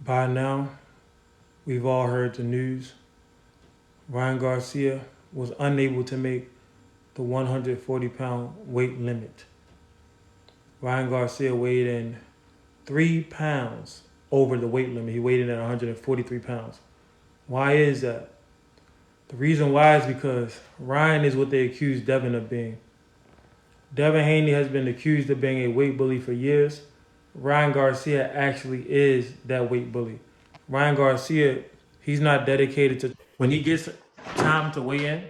By now, we've all heard the news. Ryan Garcia was unable to make the 140-pound weight limit. Ryan Garcia weighed in 3 pounds over the weight limit. He weighed in at 143 pounds. Why is that? The reason why is because Ryan is what they accused Devin of being. Devin Haney has been accused of being a weight bully for years. Ryan Garcia actually is that weight bully. Ryan Garcia, he's not dedicated to. When he gets time to weigh in,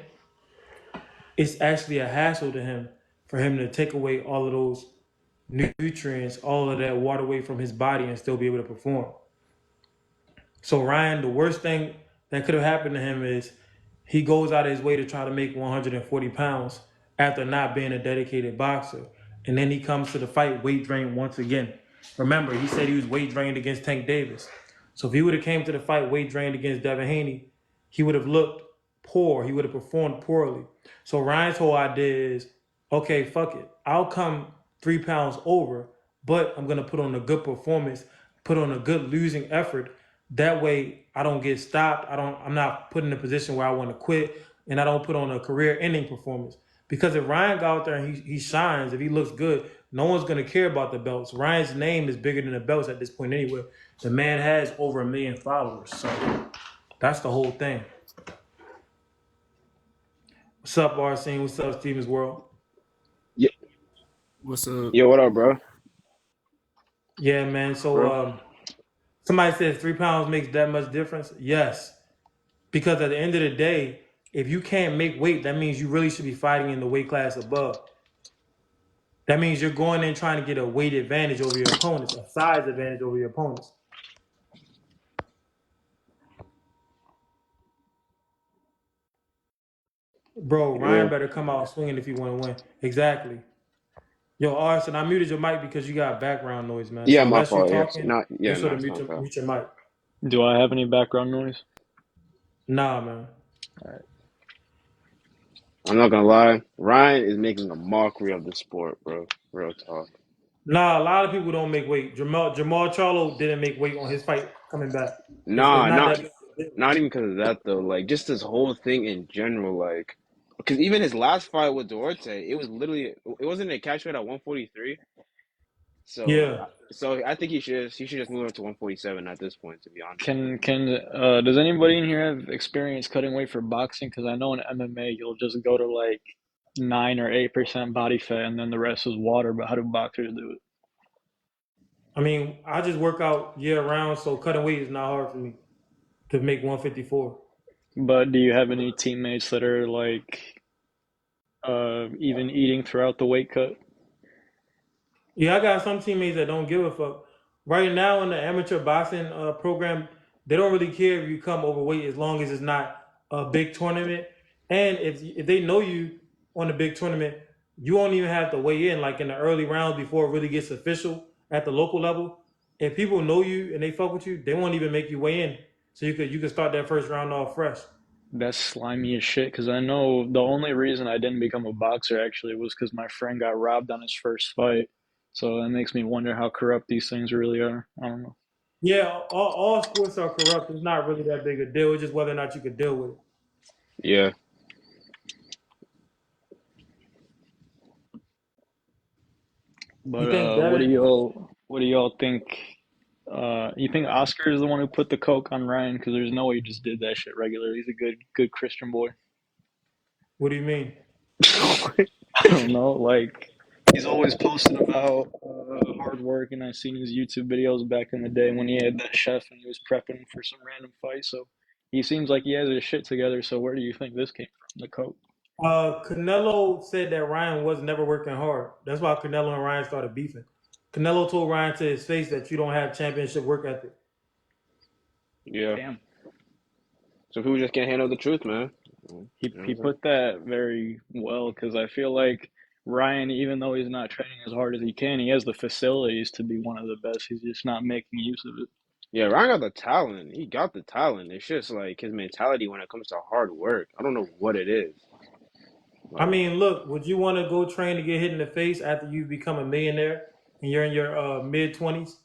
it's actually a hassle to him for him to take away all of those nutrients, all of that water weight from his body and still be able to perform. So Ryan, the worst thing that could have happened to him is he goes out of his way to try to make 140 pounds after not being a dedicated boxer. And then he comes to the fight weight drained once again. Remember, he said he was weight drained against Tank Davis. So if he would have came to the fight weight drained against Devin Haney, he would have looked poor. He would have performed poorly. So Ryan's whole idea is, okay, fuck it. I'll come 3 pounds over, but I'm gonna put on a good performance, put on a good losing effort. That way I don't get stopped. I'm not put in a position where I want to quit, and I don't put on a career ending performance. Because if Ryan go out there and he shines, if he looks good, no one's gonna care about the belts. Ryan's name is bigger than the belts at this point anyway. The man has over 1 million followers. So that's the whole thing. What's up, Arsene? What's up, Stevens World? Yeah, What's up? yo, what up, bro? Yeah, man. So Bro, somebody says 3 pounds makes that much difference. Yes, because at the end of the day, if you can't make weight, that means you really should be fighting in the weight class above. That means you're going in trying to get a weight advantage over your opponents, a size advantage over your opponents. Bro, yeah, Ryan better come out swinging if you want to win. Exactly. Yo, Arson, I muted your mic because you got background noise, man. yeah, So my unless you're fault. Yes, talking, not, be yeah, sure no, to it's mute not your, bad. mute your mic. Do I have any background noise? Nah, man. All right. I'm not gonna lie, Ryan is making a mockery of the sport, bro. Real talk. Nah, a lot of people don't make weight. Jamal Charlo didn't make weight on his fight coming back. It's Nah, not that big of a deal. not even because of that though. Like, just this whole thing in general, like, because even his last fight with Duarte, it was literally, it wasn't a catch weight at 143. So, Yeah. I think he should just move up to 147 at this point, to be honest. Can does anybody in here have experience cutting weight for boxing? Because I know in MMA you'll just go to like 9 or 8% body fat and then the rest is water. But how do boxers do it? I mean, I just work out year round, so cutting weight is not hard for me to make 154. But do you have any teammates that are like even eating throughout the weight cut? Yeah, I got some teammates that don't give a fuck. Right now in the amateur boxing program, they don't really care if you come overweight as long as it's not a big tournament. And if they know you on a big tournament, you won't even have to weigh in like in the early rounds before it really gets official at the local level. If people know you and they fuck with you, they won't even make you weigh in. So you could start that first round off fresh. That's slimy as shit. Because I know the only reason I didn't become a boxer actually was because my friend got robbed on his first fight. So that makes me wonder how corrupt these things really are. I don't know. Yeah, all sports are corrupt. It's not really that big a deal. It's just whether or not you could deal with it. Yeah. You But think Devin? what do y'all think? You think Oscar is the one who put the coke on Ryan? Because there's no way he just did that shit regularly. He's a good Christian boy. What do you mean? I don't know. Like he's always posting about hard work, and I've seen his YouTube videos back in the day when he had that chef and he was prepping for some random fight. So he seems like he has his shit together. So where do you think this came from? The coke? Canelo said that Ryan was never working hard. That's why Canelo and Ryan started beefing. Canelo told Ryan to his face that you don't have championship work ethic. Yeah. Damn. So people just can't handle the truth, man. You He know what he I'm saying? put that very well because I feel like Ryan, even though he's not training as hard as he can, he has the facilities to be one of the best. He's just not making use of it. Yeah, Ryan got the talent. He got the talent. It's just like his mentality when it comes to hard work. I don't know what it is. I Like, mean, look, would you want to go train to get hit in the face after you become a millionaire and you're in your mid 20s?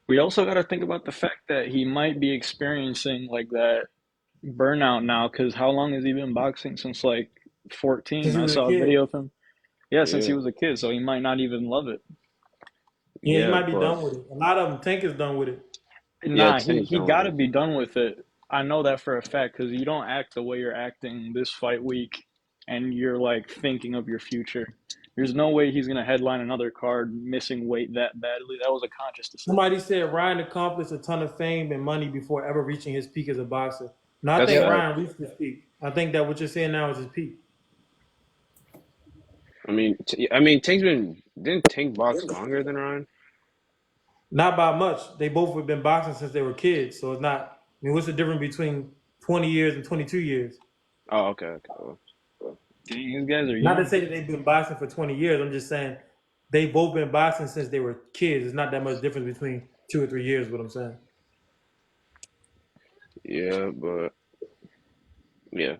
We also got to think about the fact that he might be experiencing like that burnout now. Because how long has he been boxing? Since like Since 14. he I was a saw a kid. video of him. Yeah, since he Yeah, was a kid, so he might not even love it. Yeah, he yeah, might be but done with it. A lot of them, Tank is done with it. yeah, Nah, he Tank's he done got with to it. be done with it. I know that for a fact because you don't act the way you're acting this fight week, and you're like thinking of your future. There's no way he's gonna headline another card missing weight that badly. That was a conscious decision. Somebody said Ryan accomplished a ton of fame and money before ever reaching his peak as a boxer. No, I That's think Yeah, fact. Ryan reached his peak. I think that what you're saying now is his peak. I mean, Tank's been didn't Tank box longer than Ryan? Not by much. They both have been boxing since they were kids, so it's not. I mean, what's the difference between 20 years and 22 years? Oh, okay, okay. Well, these guys are Not to young. say that they've been boxing for 20 years. I'm just saying they both been boxing since they were kids. It's not that much difference between 2 or 3 years. What I'm saying. yeah, but yeah,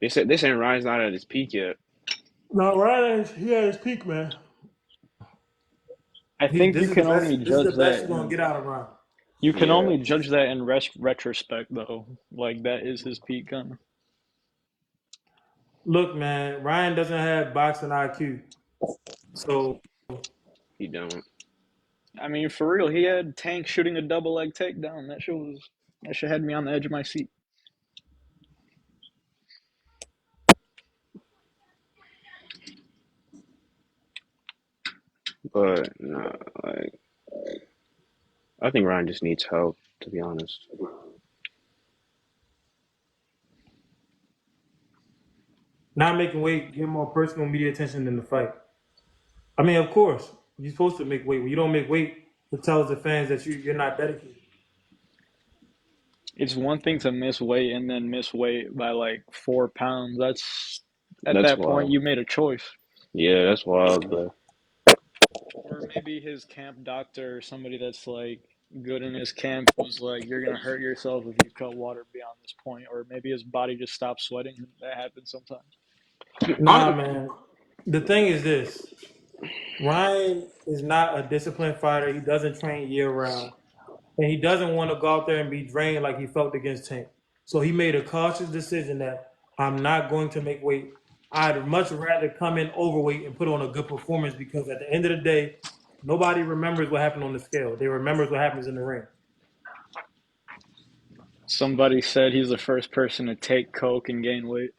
they saying Ryan's not at his peak yet. No, Ryan, he had his peak, man. I think This you is the can best. only This is the judge best that you're gonna in get out of Ryan. you can Yeah, only judge that in retrospect though. Like that is his peak gun. Look, man, Ryan doesn't have boxing IQ, so he don't. I mean, for real, he had Tank shooting a double leg takedown. That shit had me on the edge of my seat. But nah, like I think Ryan just needs help. To be honest, not making weight get more personal media attention than the fight. I mean, of course, you're supposed to make weight. When you don't make weight, it tells the fans that you're not dedicated. It's one thing to miss weight and then miss weight by like 4 pounds. That's at that's that point wild. you made a choice. Yeah, that's wild. But Or maybe his camp doctor or somebody that's like good in his camp was like, "You're gonna hurt yourself if you cut water beyond this point." Or maybe his body just stopped sweating. That happens sometimes. Nah, man. The thing is this: Ryan is not a disciplined fighter. He doesn't train year round, and he doesn't want to go out there and be drained like he felt against Tank. So he made a cautious decision that I'm not going to make weight. I'd much rather come in overweight and put on a good performance because at the end of the day, nobody remembers what happened on the scale. They remembers what happens in the ring. Somebody said he's the first person to take coke and gain weight.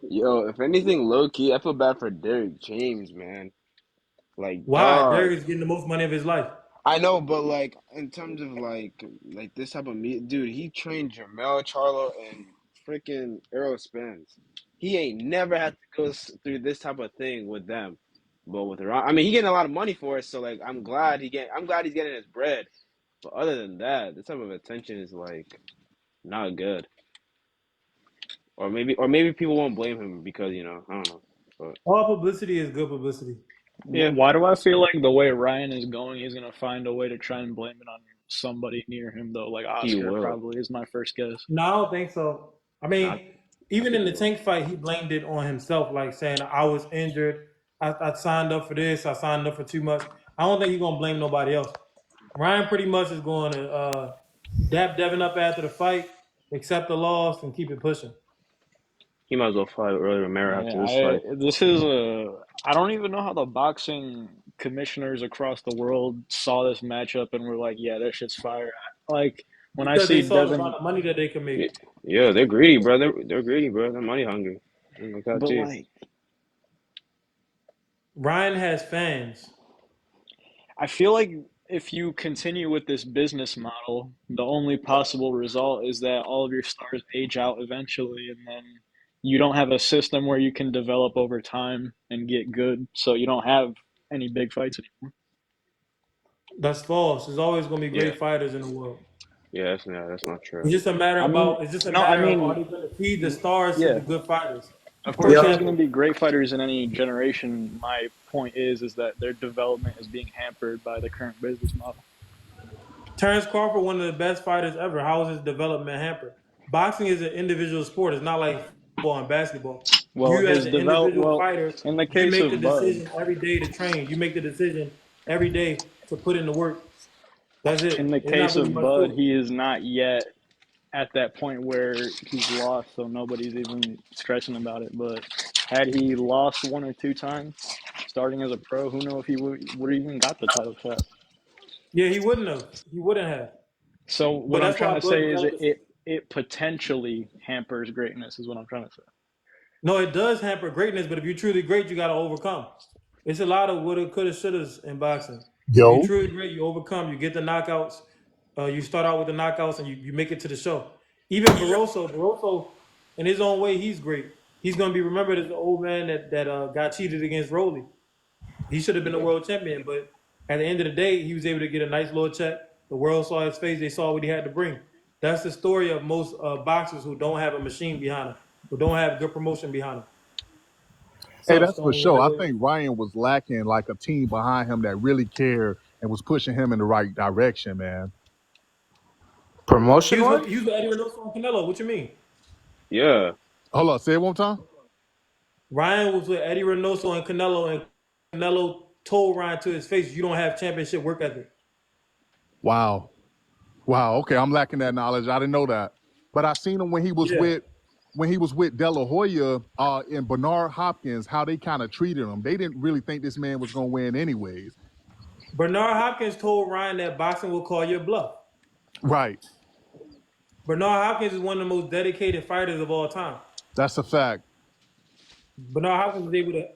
yo, if anything, low key, I feel bad for Derek James, man. Like, Why? dog. Derek is getting the most money of his life. I know, but like in terms of like this type of meat, dude, he trained Jermell Charlo and freaking Errol Spence. He ain't never had to go through this type of thing with them. But with Ron, I mean, he getting a lot of money for it, so like I'm glad he's getting his bread. But other than that, this type of attention is like not good. Or maybe people won't blame him because I don't know. But All publicity is good publicity. yeah, Why do I feel like the way Ryan is going, he's gonna find a way to try and blame it on somebody near him though? Like he Oscar will. probably is my first guess. No, I don't think so. I Not mean, I even think in he the will. Tank fight, he blamed it on himself, like saying, I was injured. I signed up for this. I signed up for too much. I don't think he's going to blame nobody else. Ryan pretty much is going to dap Devin up after the fight, accept the loss, and keep it pushing. He might as well fight early Romero Yeah, after this I fight. this is a I don't even know how the boxing commissioners across the world saw this matchup and were like, yeah, that shit's fire. Like when I Because see they saw the Devin, amount of money that they can make. Yeah, yeah, they're greedy, bro. They're greedy, bro. They're money hungry. I'm like that but too. like Ryan has fans. I feel like if you continue with this business model, the only possible result is that all of your stars age out eventually, and then you don't have a system where you can develop over time and get good. So you don't have any big fights anymore. That's false. There's always going to be Yeah, great fighters in the world. yeah, that's not true. It's just a matter I mean, about. It's just a no, I matter of are mean, they going to feed the stars to yeah. the good fighters? Of For course, there's Yep. going to example, be great fighters in any generation. My point is that their development is being hampered by the current business model. Terrence Crawford, one of the best fighters ever. How is his development hampered? Boxing is an individual sport. It's not like football and basketball. Well, You as his an develop individual well fighter, in the you case make the of Bud, decision every day to train. You make the decision every day to put in the work. That's in it. the There's not case really of much to Bud, it. he is not yet at that point where he's lost, so nobody's even stressing about it. But had he lost one or two times starting as a pro, who knows if he would even got the title shot. Yeah, he wouldn't have. He wouldn't have. So But what I'm that's trying why to Bud say is developed. it potentially hampers greatness is what I'm trying to say. No, it does hamper greatness, but if you're truly great, you got to overcome. It's a lot of woulda, coulda, shouldas in boxing. If you're Yo, truly great, you overcome. You get the knockouts. You start out with the knockouts, and you make it to the show. Even Barroso, in his own way, he's great. He's gonna be remembered as the old man that got cheated against Rolly. He should have been a world champion, but at the end of the day, he was able to get a nice little check. The world saw his face; they saw what he had to bring. That's the story of most boxers who don't have a machine behind them, who don't have good promotion behind them. What's hey, up, that's for Stone? You in sure. the I building? think Ryan was lacking like a team behind him that really cared and was pushing him in the right direction, man. He Promotion was wise? with Eddie Reynoso and Canelo. What you mean? Yeah. Hold on, say it one time. Ryan was with Eddie Reynoso and Canelo told Ryan to his face, "You don't have championship work ethic." Wow, wow. Okay, I'm lacking that knowledge. I didn't know that, but I seen him Yeah, when he was with De La Hoya and Bernard Hopkins. How they kind of treated him. They didn't really think this man was gonna win anyways. Bernard Hopkins told Ryan that boxing will call your bluff. Right. Bernard Hopkins is one of the most dedicated fighters of all time. That's a fact. Bernard Hopkins was able to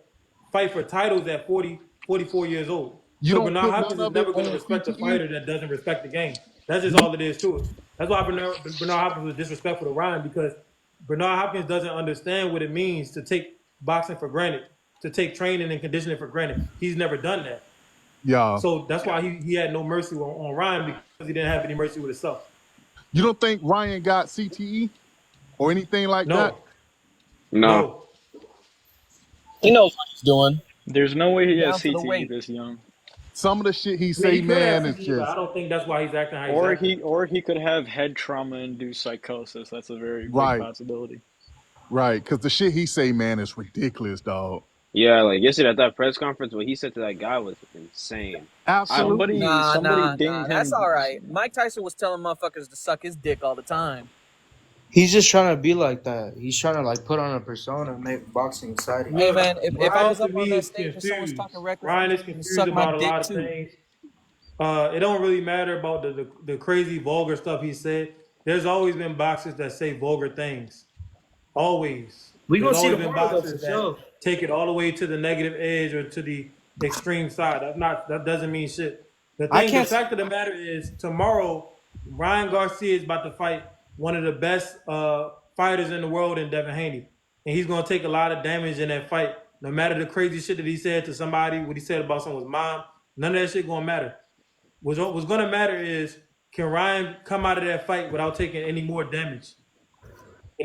fight for titles at 40, 44 years old. You So don't Bernard put Hopkins none is of it never going to on respect a CTE. fighter that doesn't respect the game. That's just You, all it is to it. That's why Bernard Hopkins was disrespectful to Ryan, because Bernard Hopkins doesn't understand what it means to take boxing for granted, to take training and conditioning for granted. He's never done that. yeah. So that's why he had no mercy on Ryan, because he didn't have any mercy with himself. You don't think Ryan got CTE or anything like that? No, No. no. He knows what he's doing. There's no way he has Down to the CTE weight. this young. Some of the shit he Yeah, say, he could have man, is CTE, but I just don't think that's why he's acting how he's Or acting. he could have head trauma induced psychosis. That's a very big right, possibility. right. Because the shit he say, man, is ridiculous, dog. Yeah, like yesterday at that press conference, what he said to that guy was insane. I Absolutely. Somebody Nah. dinged That's him. all right. Mike Tyson was telling motherfuckers to suck his dick all the time. He's just trying to be like that. He's trying to like put on a persona and make boxing exciting. Hey Look, man, if I Ryan was to up on me that is stage and someone's talking confused. reckless, I'm Ryan is telling them to confused suck my about a dick lot of too. things. It don't really matter about the crazy vulgar stuff he said. There's always been boxers that say vulgar things. Always. We There's gonna see always been tomorrow though boxers for that sure. take it all the way to the negative edge or to the extreme side. That doesn't mean shit. I The can't. fact of the matter is, tomorrow Ryan Garcia is about to fight one of the best fighters in the world in Devin Haney, and he's gonna take a lot of damage in that fight. No matter the crazy shit that he said to somebody, what he said about someone's mom, none of that shit gonna matter. What's gonna matter is, can Ryan come out of that fight without taking any more damage?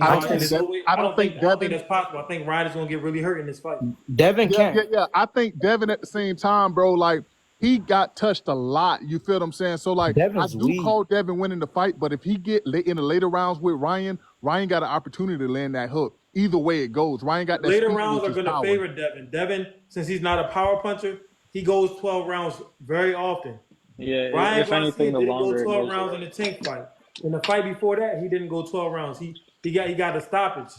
I I don't And can't. think there's no that. way. I don't think I don't think Devin. that's possible. I think Ryan is gonna get really hurt in this fight. Devin Yeah, yeah, can't. yeah. I think Devin at the same time, bro. Like he got touched a lot. You feel what I'm saying? So like, I Devin's do weak. call Devin winning the fight, but if he get in the later rounds with Ryan, Ryan got an opportunity to land that hook. Either way it goes, Ryan got that Later speed, rounds which are is gonna power. favor Devin. Devin, since he's not a power puncher, he goes 12 rounds very often. Yeah, Ryan if anything, Garcia the didn't go longer it 12 goes, the rounds in better. the tank fight. In the fight before that, he didn't go 12 rounds. He got a stoppage.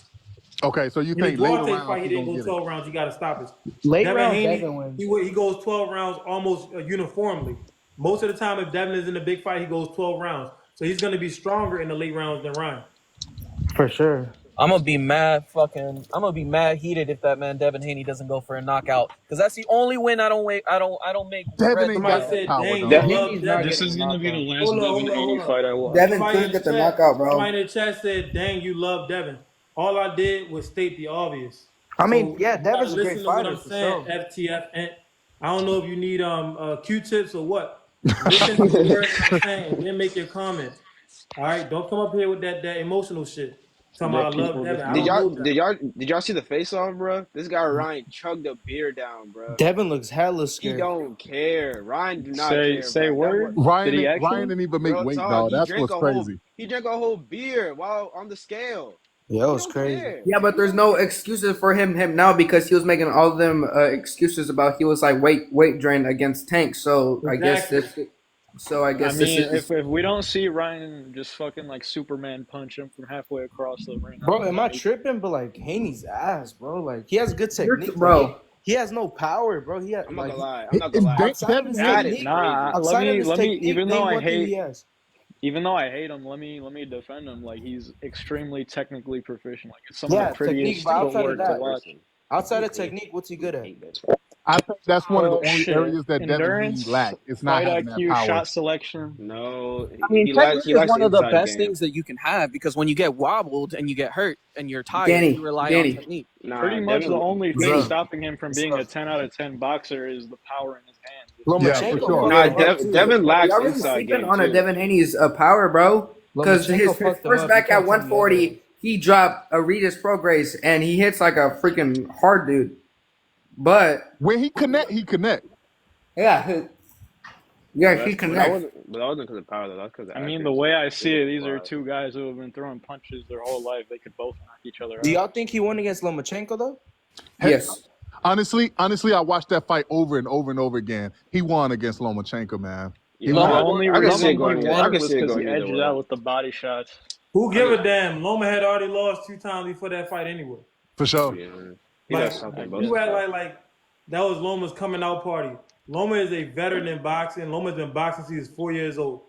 Okay, so you In the think later Duarte rounds fight, he he didn't gonna go get it? 12 rounds. He got a stoppage. Late Devin round, Haney, Devin wins. he goes 12 rounds almost uniformly. Most of the time, if Devin is in a big fight, he goes 12 rounds. So he's going to be stronger in the late rounds than Ryan. For sure. I'm gonna be mad heated if that man Devin Haney doesn't go for a knockout, because that's the only win I don't make Devin regret ain't Somebody got about. that said, power, "Dang, you That dog. love Haney's not This Devin." getting is a gonna be the knockout. last Hold on, Devin hold on, Haney hold on. fight I watch. Devin Somebody in couldn't the get the chat, knockout, bro. somebody in the chat said, "Dang, you love Devin." All I did was state the obvious. I mean, So yeah, you gotta Devin's a great listen to what fighter I'm for saying, sure. FTF. And I don't know if you need Q-tips or what. Listen to the words that I'm saying, and then make your comments. All right, don't come up here with that emotional shit. Talking Yeah, about I love people Devin. just I did don't be. y'all know Devin. did y'all did y'all see the face off, bro? This guy Ryan chugged a beer down, bro. Devin looks hella He scared. don't care. Ryan do not Say care, bro. That boy, word. Did Ryan he Ryan actually? didn't even make real weight, talk. dog. That's what's crazy. He drank a whole beer while on the scale. Yeah, it He was don't crazy. care. Yeah, but there's no excuses for him now because he was making all of them excuses about he was like weight drained against Tank. So I guess Exactly. this If is we don't see Ryan just fucking like Superman punch him from halfway across the ring, Bro, am I tripping? But like Haney's ass, bro. Like he has good you're technique, but bro. he has no power, bro. He has I'm not like gonna lie. I'm not gonna And lie. outside of his That Devin is technique, nah. crazy. Let me technique, even though name I one thing he hate has. even though I hate him, let me defend him. Like he's extremely technically proficient. Like it's some of the Yeah, technique, prettiest but outside of footwork to that, watch. outside He of hate. technique, what's he good He at? hate that. I think that's one of the only Shit, areas that Devin Haney endurance, lack. It's not fight having that IQ, power. shot selection. No, I mean, he technique is likes one the of the inside best game. things that you can have because when you get wobbled and you get hurt and you're tired, Danny, you rely on Danny. technique. Nah, Pretty much the only thing Danny. stopping him from being a 10 out of 10 boxer is the power in his hands. If he Yeah, can for put Lomachenko the sure. fucked Nah, him up too. Devin lacks Y'all really inside sleeping game on too. Devin Haney's power, bro? Because his Lomachenko fucked him first up. You back at can't tell me 140, he dropped a Regis Prograis, and he hits like a freaking hard dude. But When he connect. yeah, But he that connects. wasn't because of power though. That's because of I mean, the accuracy. way I see it, these are Wow. two guys who have been throwing punches their whole life. They could both knock each other Do out. y'all think he won against Lomachenko though? Yes. Honestly, I watched that fight over and over and over again. He won against Lomachenko, man. Yeah, The Loma only I can reason see it he going. won I it can was see it because he going either edged it out way. with the body shots. Who I give can, a damn? Loma had already lost 2 times before that fight anyway. For sure. yeah, he Like does something. Both you his act stuff. like that was Loma's coming out party. Loma is a veteran in boxing. Loma's been boxing since he was 4 years old.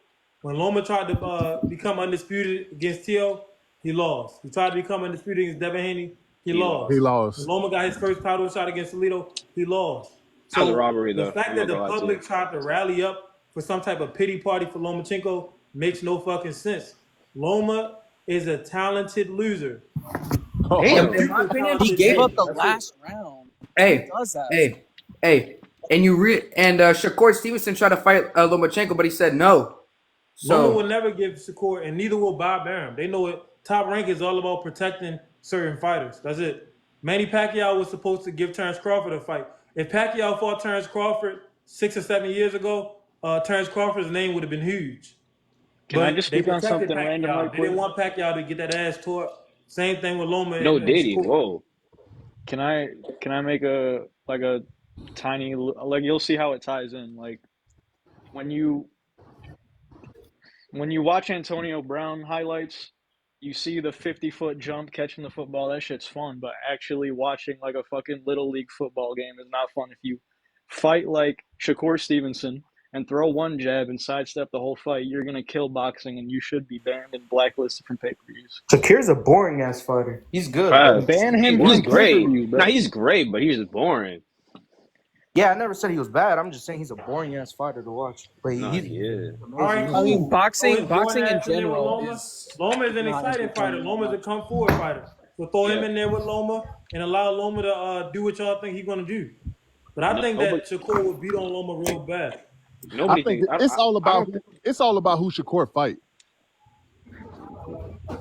When Loma tried to become undisputed against Tio, he lost. He tried to become undisputed against Devin Haney, he He lost. He lost. When lost. Loma got his first title shot against Alito, he lost. That was a So robbery the though. fact I'm that not the gonna lie to you. public tried to rally up for some type of pity party for Lomachenko makes no fucking sense. Loma is a talented loser. Damn. In my opinion, He Talented gave loser. up the That's it. last round. Who hey, does that? hey, and Shakur Stevenson tried to fight Lomachenko, but he said no. Loma will So never give Shakur, and neither will Bob Arum. They know it. Top Rank is all about protecting certain fighters. That's it. Manny Pacquiao was supposed to give Terrence Crawford a fight. If Pacquiao fought Terrence Crawford 6 or 7 years ago, Terrence Crawford's name would have been huge. Can I But just they speak on protected something random right Pacquiao. They quick? didn't want Pacquiao to get that ass tore up. Same thing with Loma No and Diddy. Shakur. Whoa. Can I make a tiny, like, you'll see how it ties in. Like when you watch Antonio Brown highlights, you see the 50-foot jump catching the football. That shit's fun, but actually watching like a fucking little league football game is not fun. If you fight like Shakur Stevenson and throw one jab and sidestep the whole fight, you're gonna kill boxing, and you should be banned and blacklisted from pay-per-views. Shakir's a boring ass fighter. He's good, but Facts. Ban him He's from great. pay-per-view, Nah, bro. he's great, but he's just boring. yeah, I never said he was bad. I'm just saying he's a boring ass fighter to watch. But No, he's he is. All right, I mean, cool. So his boxing in born ass in there with general Loma. is Loma is an not exciting fighter. entertaining that Loma's a much. come forward fighter. So throw him Yeah. in there with Loma and allow Loma to do what y'all think he's gonna do. But I think Nobody. that Shakur would beat on Loma real bad. I Nobody think thinks. it's all I about don't. who Shakur fight.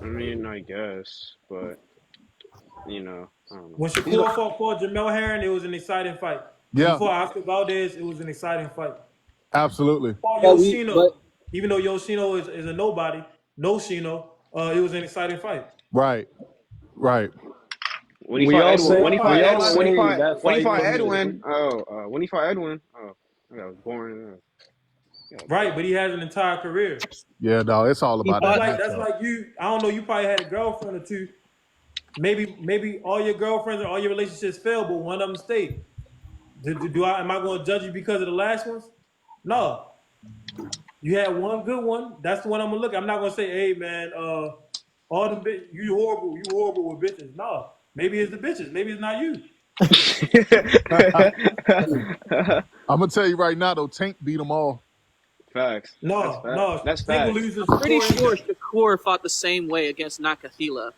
I mean, I guess, but you know, I don't know. When Shakur fought Jamel Herring, it was an exciting fight. Yeah, Before Oscar Valdez, it was an exciting fight. absolutely. Fought But Yoshino, even though Yoshino is a nobody, no Shino, it was an exciting fight. Right. When he We fought all Edwin, say when he fought Edwin, that when he fight fought was Edwin, when he fought Edwin, that was boring. Right, but he has an entire career. Yeah, dog. It's all about that. That's like you. I don't know. You probably had a girlfriend or two. Maybe all your girlfriends or all your relationships failed, but one of them stayed. Am I going to judge you because of the last ones? No. You had one good one. That's the one I'm gonna look at. I'm not gonna say, hey man, all the you horrible with bitches. No. Maybe it's the bitches. Maybe it's not you. I'm gonna tell you right now though, Tank beat them all. Facts. That's No, fact. no. That's Tank will facts. lose to I'm pretty Shakur sure anyway. Shakur fought the same way against Nakathila.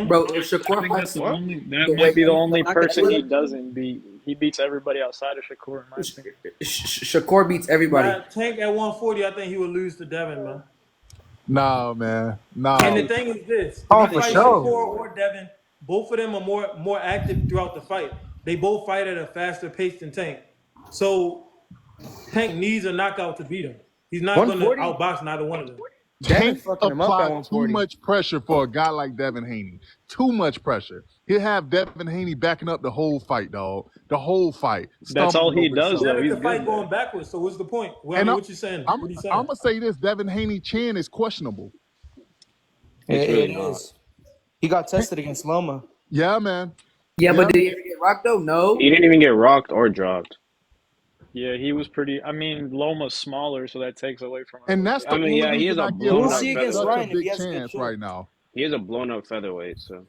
bro, if Shakur fights, That might be the only person he doesn't beat. He beats everybody outside of Shakur, in my opinion. Shakur beats everybody. Tank at 140, I think he would lose to Devin, man. Nah, man. Nah. And the thing is this: Oh, if he for fights sure. Shakur or Devin, both of them are more active throughout the fight. They both fight at a faster pace than Tank. So Tank needs a knockout to beat him. He's not going to 140? outbox neither one of them. Devin Tank fucking him up at applied too 140. much pressure for a guy like Devin Haney. Too much pressure. He'll have Devin Haney backing up the whole fight, dog. The whole fight. That's all Stumbling he over does, himself. though. Devin He's can fight good going there. backwards. So what's the point? Well, I And mean, what you saying? I'm What are you going saying? to say this. Devin Haney chin is questionable. It's It really not. is. He got tested against Loma. Yeah, man. Yeah, but Yeah. did he ever get rocked though? No. He didn't even get rocked or dropped. Yeah, he was pretty. I mean, Loma's smaller, so that takes away from it. And that's the I mean, only yeah, he is reason a I give blown We'll up see Ryan against such a Ryan featherweight. if he big has a good chance chin. right now. He is a blown up featherweight, so.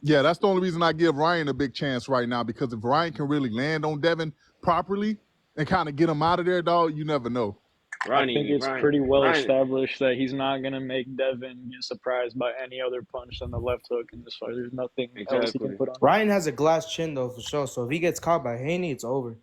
Yeah, that's the only reason I give Ryan a big chance right now, because if Ryan can really land on Devin properly and kind of get him out of there, dog, you never know. I think it's pretty well Ryan, established that he's not going to make Devin get surprised by any other punch than the left hook in this fight. There's nothing else he can exactly. put on him. Ryan has a glass chin though, for sure. So if he gets caught by Haney, it's over.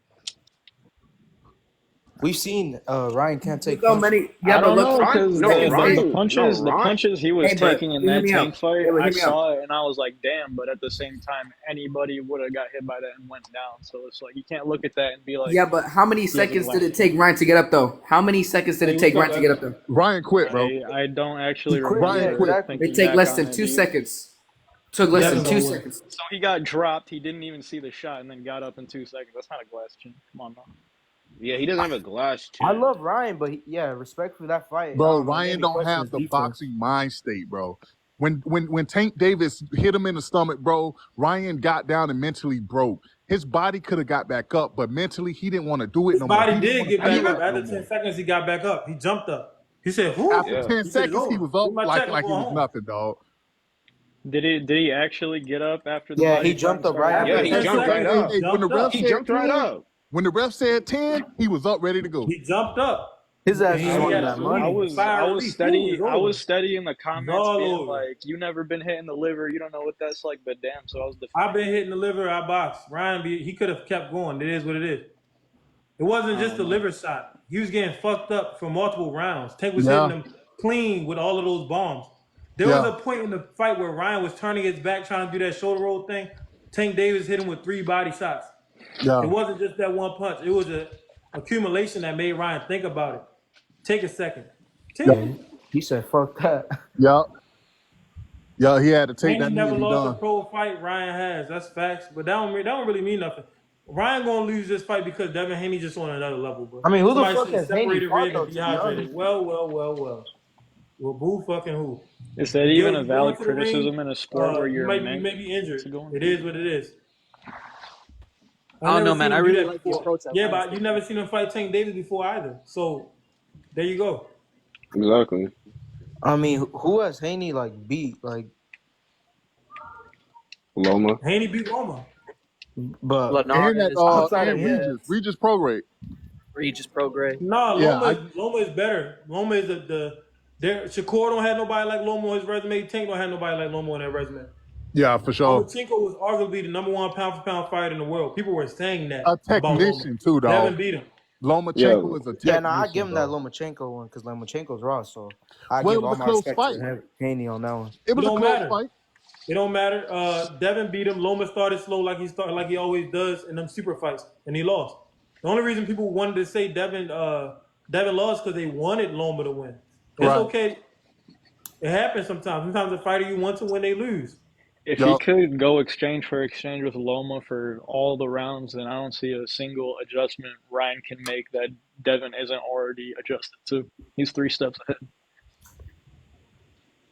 We've seen Ryan can't take So punches. many. Yeah, I but don't look. know because Ryan, the punches he was Hey, but taking in hear that me tank out. fight, Yeah, but I hear me out. saw it and I was like, damn. But at the same time, anybody would have got hit by that and went down. So it's like you can't look at that and be like, Yeah, but how many has a seconds did glass it take Ryan to get up though? How many seconds did it take Ryan to get up there? Ryan quit, bro. I don't actually He quit, remember. Ryan quit. exactly. thinking It take back less on than it, 2 dude. seconds. Took less than Devin's 2 gonna win. seconds. So he got dropped. He didn't even see the shot and then got up in 2 seconds. That's not a glass chin. Come on, man. Yeah, he doesn't have a glass chin. I love Ryan, but respect for that fight. Bro, Ryan Ryan don't have the boxing mind state, bro. When Tank Davis hit him in the stomach, bro, Ryan got down and mentally broke. His body could have got back up, but mentally he didn't want to do it His no more. body He didn't did wanna get back feel up. it After no 10 more. seconds, he got back up. He jumped up. He said, "Who?" After Yeah. 10 He said, "It's seconds, he over. was Give up my like check, I'm it going was home." nothing, dog. Did he actually get up after the Yeah, body he jumped up started right After Yeah, after he 10 that. jumped right seconds, up. he When the jumped ref up. He said jumped right 10, up. when the ref said 10, he was up ready to go. He jumped up. His ass He just had wanted a that release. money. I was Release. steady. Ooh, I was it's steady in the over. comments, All being over. like, "You never been hit in the liver. You don't know what that's like." But damn, so I was I've defending. been hitting the liver. I boxed. Ryan, he could have kept going. It is what it is. It wasn't I just the don't know. liver shot. He was getting fucked up for multiple rounds. Tank was Yeah, hitting him clean with all of those bombs. There was yeah, a point in the fight where Ryan was turning his back trying to do that shoulder roll thing. Tank Davis hit him with 3 body shots. yeah. It wasn't just that one punch. It was an accumulation that made Ryan think about it. Take a second. Yeah, he said, "Fuck that." Yeah, yeah, he had to take Haney that knee never and be lost a done. pro fight. Ryan has. That's facts. But that don't really mean nothing. Ryan gonna lose this fight because Devin Haney just on another level, bro. I mean, who the Somebody fuck said has Haney separated fought rib though? and To be dehydrated. honest, Well. Well, boo fucking who? Is that You even go, a you go valid into the ring, criticism in a sport where you you're may meant be injured. to go in? It is what it is. I don't know, man. I him do really that like the before. approach that Yeah, Ryan's but you taking. never seen him fight Tank Davis before either. So there you go. Exactly. I mean, who has Haney like beat? Like, Loma. Haney beat Loma. but And Linares, outside of and him, Regis Prograde. Regis Prograde. Nah, Yeah, Loma is better. Loma is Shakur don't have nobody like Loma on his resume. Tank don't have nobody like Loma on that resume. yeah, for sure. Lomachenko was arguably the number 1 pound for pound fighter in the world. People were saying that A about Loma. technician too, dog. Devin beat him. Lomachenko is a technician. yeah, no, I give him that bro. Lomachenko one because Lomachenko's raw. So I Well, give it all was a my close respect fight. to Haney on that one. It was It a don't close matter. fight. It don't matter. Devin beat him. Loma started slow like he always does in them super fights, and he lost. The only reason people wanted to say Devin lost because they wanted Loma to win. It's Right. okay. It happens sometimes. Sometimes the fighter you want to win, they lose. If Yup. he could go exchange for exchange with Loma for all the rounds, then I don't see a single adjustment Ryan can make that Devin isn't already adjusted to. He's 3 steps ahead.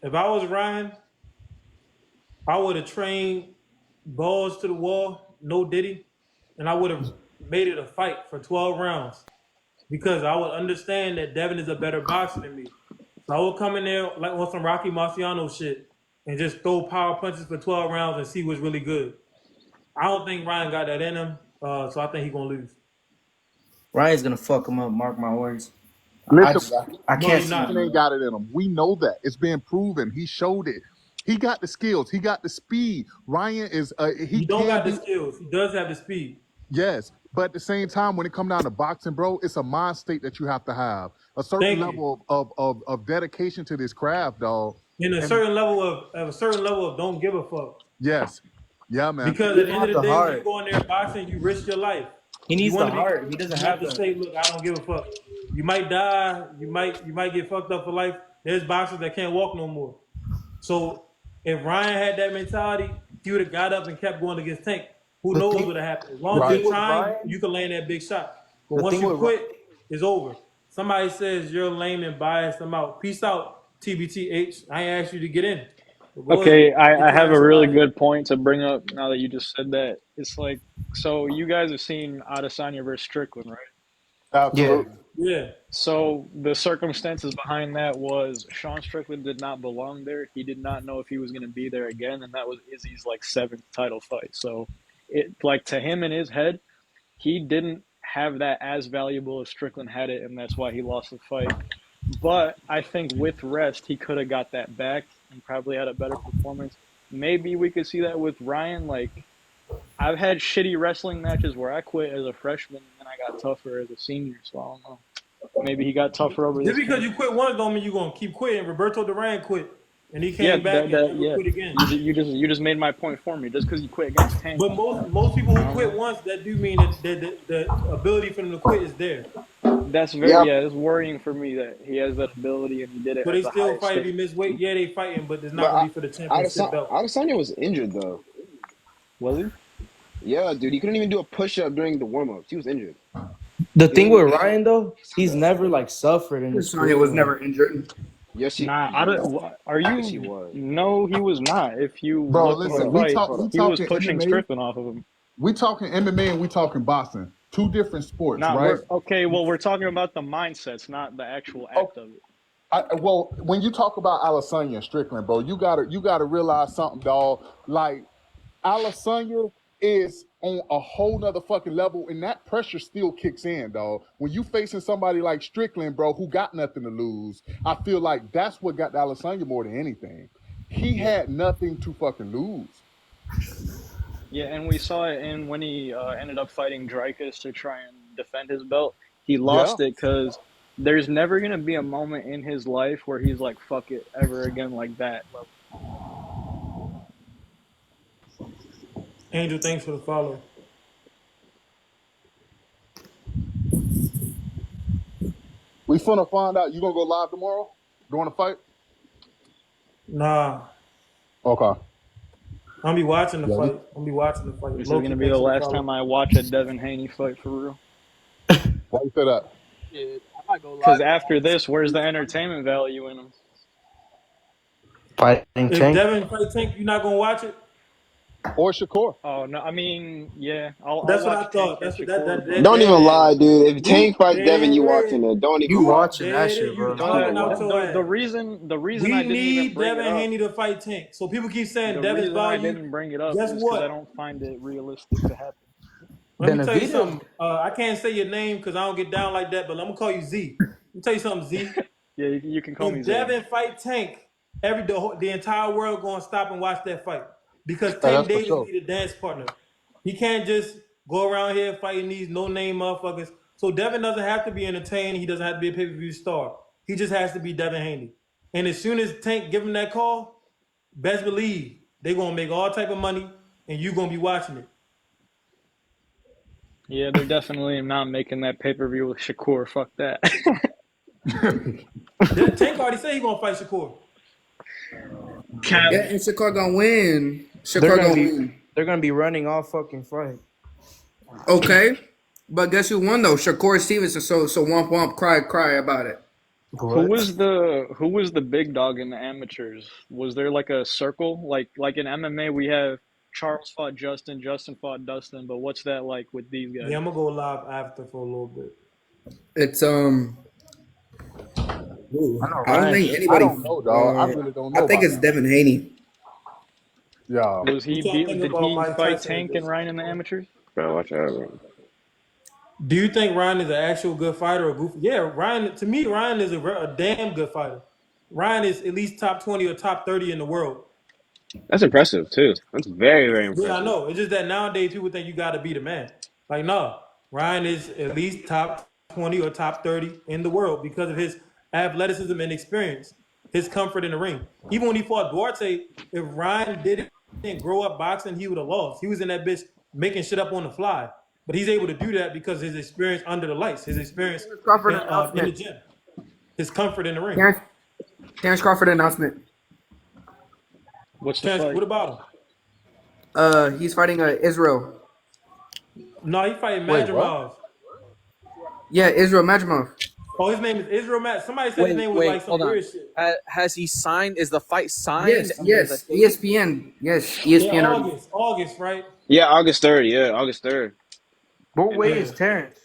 If I was Ryan, I would have trained balls to the wall, no Diddy, and I would have made it a fight for 12 rounds because I would understand that Devin is a better boxer than me. So I would come in there like on some Rocky Marciano shit and just throw power punches for 12 rounds and see what's really good. I don't think Ryan got that in him, so I think he's going to lose. Ryan's gonna fuck him up. Mark my words. Listen, I No, can't he's see not. Ryan ain't got it in him. We know that. It's been proven. He showed it. He got the skills. He got the speed. Ryan is He don't can got be, the skills. He does have the speed. yes, but at the same time, when it comes down to boxing, bro, it's a mind state that you have to have a certain Thank you. level of dedication to this craft, dog. In a And certain level of don't give a fuck. yes, yeah, man. Because at the end of the the day, when heart. you go in there boxing, you risk your life. He You needs want the to be. heart. He doesn't You have have to that. say, look, I don't give a fuck. You might die. You might get fucked up for life. There's boxers that can't walk no more. So if Ryan had that mentality, he would have got up and kept going against Tank. Who The knows thing, what would happen? As the long as thing you're Right. with trying, Ryan, you can land that big shot. But the once thing you with quit, it's over. Somebody says you're lame and biased. I'm out. Peace out, TBTH. I ain't asked you to get in. But go ahead. Okay, Get I your have ass a up really out of here. good point to bring up now that you just said that. It's like, so you guys have seen Adesanya versus Strickland, right? yeah, Absolutely. Yeah. So the circumstances behind that was Sean Strickland did not belong there. He did not know if he was going to be there again, and that was Izzy's like seventh title fight. So it like to him in his head, he didn't have that as valuable as Strickland had it, and that's why he lost the fight. But I think with rest, he could have got that back and probably had a better performance. Maybe we could see that with Ryan. Like I've had shitty wrestling matches where I quit as a freshman and then I got tougher as a senior. So I don't know. Maybe he got tougher over Just this because camp. you quit once don't mean you're gonna keep quitting. Roberto Duran quit, and he Yeah, came back and never yeah. quit again. You just made my point for me. Just because you quit against Tank, But most people I who don't quit know. once, that do mean that the ability for them to quit is there. That's very Yeah, yeah. It's worrying for me that he has that ability and he did it So at they the still highest fight if stage. he miss weight. Yeah, they fighting, but it's not but gonna be for the championship belt. Adesanya was injured though. Was he? Yeah, dude, he couldn't even do a push up during the warm ups. He was injured. the He thing didn't. with Ryan though, He said he's that. never like suffered in his Sonya was career. Like never injured. Yes, he. Nah, I Yes, don't. Are yes, he you? was. No, he was not. If you Bro, look at Hold the listen, up. fight, Hold we up. he was talking pushing MMA, Strickland off of him. we talking MMA, and we talking boxing. Two different sports, Not right? we're okay. Well, we're talking about the mindsets, not the actual Oh, act of it. well, when you talk about Adesanya and Strickland, bro, you gotta realize something, dog. Like Adesanya is on a whole nother fucking level, and that pressure still kicks in, dog. When you facing somebody like Strickland, bro, who got nothing to lose, I feel like that's what got Adesanya more than anything. He Yeah. had nothing to fucking lose. Yeah, and we saw it in when he ended up fighting Dreykus to try and defend his belt. He Yeah. lost it because there's never gonna be a moment in his life where he's like, "Fuck it," ever again like that. Angel, thanks for the follow. We finna find out. You gonna go live tomorrow during the fight? Nah, Okay. I'm be watching the Yeah. fight. I'm be watching the fight. This is Loki, gonna be the thanks for the last time follow. I watch a Devin Haney fight for real. Why you say that? Shit, I might go Because live and after watch this, where's the some. entertainment value in him? fighting If Tank. Devin fight Tank, you're not gonna watch it. Or Shakur? Oh no, I mean, yeah, I'll That's what watch I Tank thought. and That's what that Shakur, that, but that Don't there even it is. lie, dude. If Whoop, Tank fight Devin, you there it watching is. it. Don't You even lie. Whoop, watching there that it shit, is. You bro? Don't even lying lie. out your the ass. reason I We didn't even need bring Devin it up, Haney to fight Tank. So people keep saying the Devin's reason I value. didn't bring it up Guess is because I what? don't find it realistic to happen. Let me tell you Benavidez. something. I can't say your name because I don't get down like that, but I'm gonna call you Z. Let me tell you something, Z. Yeah, you can call me If Zay. Devin fight Tank, the entire world gonna stop and watch that fight because Yeah, Tank that's for Davis sure. be the dance partner. He can't just go around here fighting these no name motherfuckers. So Devin doesn't have to be entertained. He doesn't have to be a pay per view star. He just has to be Devin Haney. And as soon as Tank give him that call, best believe they gonna make all type of money, and you gonna be watching it. Yeah, they're definitely not making that pay per view with Shakur. Fuck that. Tank already said he gonna fight Shakur. Cap. Yeah, and Shakur gonna win. They're Shakur gonna gonna be win. they're gonna be running all fucking fight. Okay, but guess who won though? Shakur Stevenson. So womp womp, cry about it. What? Who was the big dog in the amateurs? Was there like a circle? Like in MMA we have Charles fought Justin, Justin fought Dustin, but what's that like with these Yeah, guys? I'm gonna go live after for a little bit. It's ooh, I know I don't Ryan. think I anybody. don't know, dog. I really don't I know think about it's that. Devin Haney. Yeah. What y'all think Did about he Mike fight Tyson Tank and against Ryan in the amateurs? Bro, watch out, bro. Do you think Ryan is an actual good fighter or goofy? Yeah, Ryan. To me, Ryan is a damn good fighter. Ryan is at least top 20 or top 30 in the world. That's impressive too. That's very, very Yeah, I impressive. know. It's just that nowadays people think you got to be the man. Like, no, Ryan is at least top 20 or top 30 in the world because of his athleticism and experience, his comfort in the ring. Even when he fought Duarte, if Ryan didn't grow up boxing, he would have lost. He was in that bitch making shit up on the fly. But he's able to do that because his experience under the lights, his experience Crawford in the announcement. gym, his comfort in the ring. Terrence Crawford announcement. What's the fight? What about him? He's fighting Israel. No, he fighting Wait, what? Madrimov. Yeah, Israel Madrimov. Oh, his name is Israel Matt. Somebody said his name was like some hold on. weird shit. Has he signed? Is the fight signed? Yes, ESPN. Yes, ESPN. Yeah, August, right? Yeah, August 3rd. Yeah, August 3rd. What weight Yeah. is Terrence?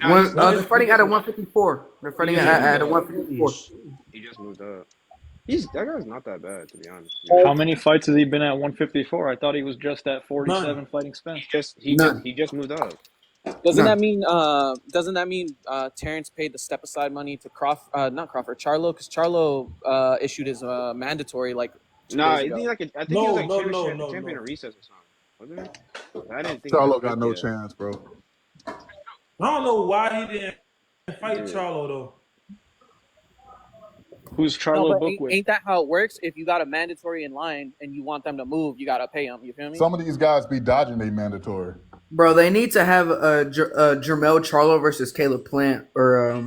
They're fighting at a 154. They're fighting at a 154. He just moved up. That guy's not that bad, to be honest. How many fights has he been at 154? I thought he was just at 47 None. fighting Spence. He just moved up. Doesn't None. that mean Terrence paid the step aside money to not Crawford, Charlo, because Charlo issued his mandatory like 2 Nah, days ago. I think he was like No. champion of recess or something. Wasn't it? I didn't think Charlo he got no yet. chance, bro. I don't know why he didn't fight Charlo though. Who's No, Charlo but book with? ain't that how it works? If you got a mandatory in line and you want them to move, you gotta pay them. You feel me? Some of these guys be dodging they mandatory. Bro, they need to have Jermel Charlo versus Caleb Plant or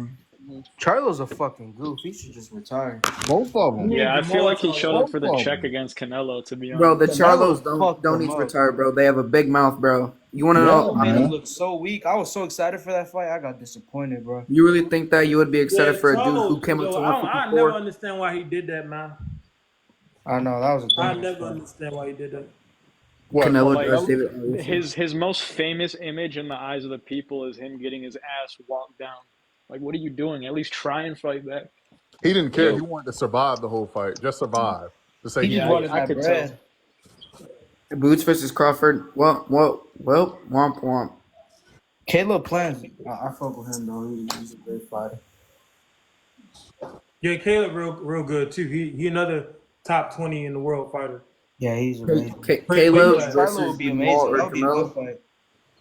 Charlo's a fucking goof. He should just retire. Both of them. Yeah, I feel like he showed up Both for the of check them. against Canelo, to be honest. bro. The Canelo Charlos fucked don't need them to up. retire, bro. They have a big mouth, bro. You want to know? Canelo made man. him look so weak. I was so excited for that fight. I got disappointed, bro. You really think that you would be excited Yeah, for a dude Charlo, who came up to I never 154? understand why he did that, man. I know that was a I dumb never fight. understand why he did that. What? Canelo Like, does David. his most famous image in the eyes of the people is him getting his ass walked down. Like, what are you doing? At least try and fight back. He didn't care. Yo. He wanted to survive the whole fight. Just survive. To say He he just Yeah, wanted I that could bread. Boots versus Crawford. Well, womp womp. Caleb Plant, I fuck with him though. He's a great fighter. Yeah, Caleb real good too. He another top 20 in the world fighter. Yeah, he's amazing. Caleb Charlo versus Charlo would be Lamar amazing. or That would be a good Canelo. fight.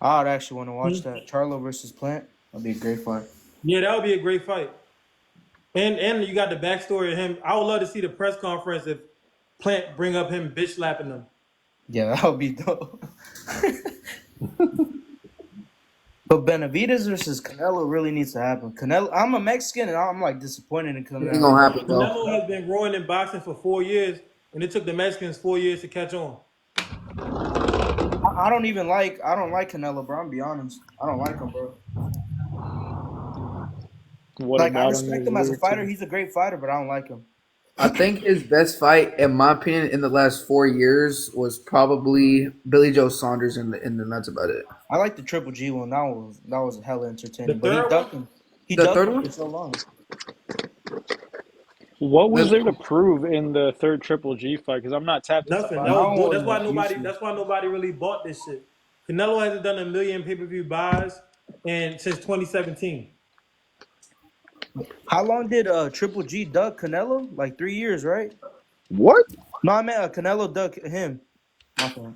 I would actually want to watch that. Charlo versus Plant. That'd be a great fight. Yeah, that would be a great fight. And you got the backstory of him. I would love to see the press conference if Plant bring up him bitch slapping them. Yeah, that would be dope. But Benavidez versus Canelo really needs to happen. Canelo, I'm a Mexican and I'm like disappointed in It ain't Canelo. gonna happen, bro. Canelo has been growing in boxing for 4 years, and it took the Mexicans 4 years to catch on. I don't like Canelo, bro. I'm be honest. I don't like him, bro. What Like I about respect him as a fighter. He's a great fighter, but I don't like him. I think his best fight, in my opinion, in the last 4 years was probably Billy Joe Saunders, and that's about it. I like the Triple G one. That was hella entertaining. The But he third ducked one? him. He The ducked third him one? for so long. What was there to prove in the third Triple G fight? Because I'm not tapped into Nothing. fighting. No, That's why juicy. nobody really bought this shit. Canelo hasn't done 1 million pay-per-view buys and since 2017. How long did Triple G duck Canelo? Like 3 years, right? What? No, I meant Canelo duck him. My fault.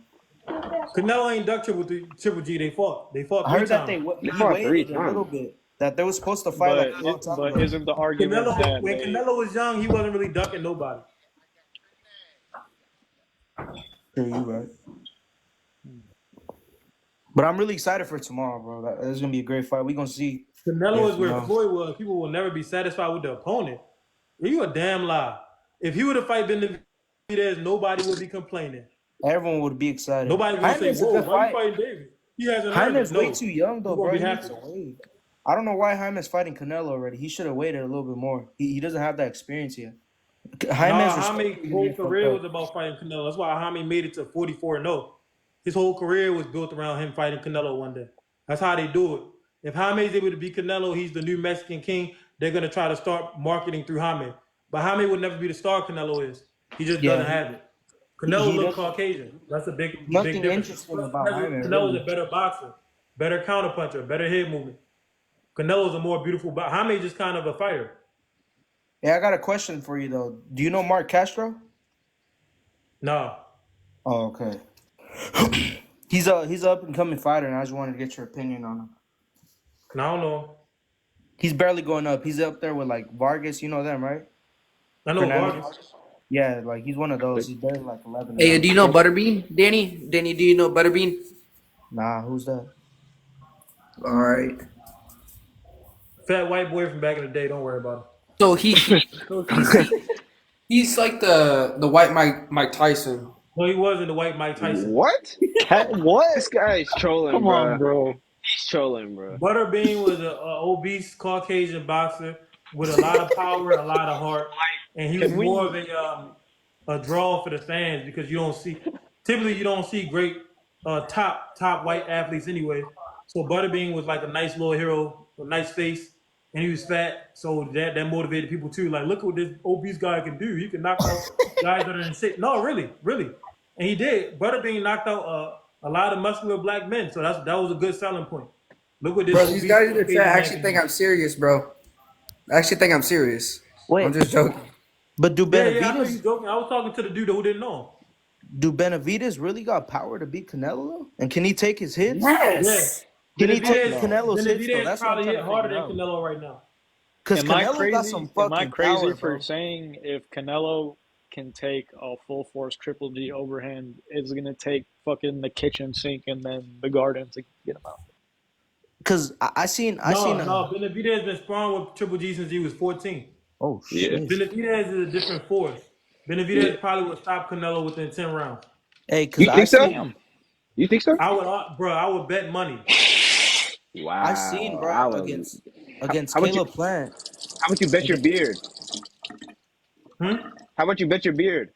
Canelo ain't ducked Triple G. They fought. They fought I 3 heard that times. he fought 3 waited a little times. bit. That they were supposed to fight like a long time ago. Isn't the argument that When Canelo was young, he wasn't really ducking nobody. Sure, you right. But I'm really excited for tomorrow, bro. It's gonna be a great fight. We gonna see. Canelo Yes, is where no. Floyd was. People will never be satisfied with the opponent. You a damn lie. If he would have fight Benavidez, nobody would be complaining. Everyone would be excited. Nobody would say, Jaime's a "Whoa, good why you fight. fighting David?" He hasn't earned Jaime's it. way No. too young though, You won't bro. be He needs happy. to wait. I don't know why Jaime's fighting Canelo already. He should have waited a little bit more. He doesn't have that experience yet. Jaime's Haime's whole career was about fighting Canelo. That's why Jaime made it to 44-0. His whole career was built around him fighting Canelo one day. That's how they do it. If Jaime's able to beat Canelo, he's the new Mexican king. They're going to try to start marketing through Jaime. But Jaime would never be the star Canelo is. He just doesn't have it. Canelo he looks doesn't- Caucasian. That's a big Nothing difference. interesting about Jaime, Canelo's really. a better boxer, better counterpuncher, better head movement. Canelo's a more beautiful boxer. Jaime's just kind of a fighter. Yeah, I got a question for you though. Do you know Mark Castro? No. Oh, okay. He's an up and coming fighter, and I just wanted to get your opinion on him. I don't know. He's barely going up. He's up there with like Vargas. You know them, right? I know Fernandez. Vargas. Yeah, like he's one of those. He's barely like 11. Hey, do you know Butterbean? Danny, do you know Butterbean? Nah, who's that? All right. Fat white boy from back in the day. Don't worry about him. So he's like the white Mike Tyson. No, he wasn't the white Mike Tyson. What? Cat, what? This guy's trolling, Come bro. on, bro. He's trolling, bro. Butterbean was a obese Caucasian boxer with a lot of power, a lot of heart, and he was Can more we? of a draw for the fans because typically you don't see great top white athletes anyway. So Butterbean was like a nice little hero, a nice face, and he was fat, so that motivated people too. Like, look what this obese guy can do. He can knock out guys that are in shape. No, really, really, and he did. Butterbean knocked out a lot of muscular black men, so that was a good selling point. Look what this Bro, these obese guys in the Caucasian chat man actually can think do. I'm serious, bro. I actually think I'm serious. Wait, I'm just joking. but do Yeah, I know you Benavides joking. I was talking to the dude who didn't know really got power to beat Canelo? And can he take his hits? him. Yeah, Yes. Can he take No. Canelo's hits though? Benavidez That's what I'm probably trying hit to harder figure than out. Canelo right now. Cause Am I Canelo got crazy? some Am I fucking crazy power, for bro. saying if Canelo can take a full force Triple G overhand, it's gonna take fucking the kitchen sink and then the garden to get him out? Cause I seen No, Benavidez been sparring with Triple G since he was 14. oh Yeah. shit. Benavidez is a different force. Yeah. Benavidez probably would stop Canelo within 10 rounds. Hey, cause You think so? Damn. You think so? I would bet money. I seen Wow. bro I was. against How about you? Caleb Plant. How about you bet your beard? Hmm? How about you bet your beard?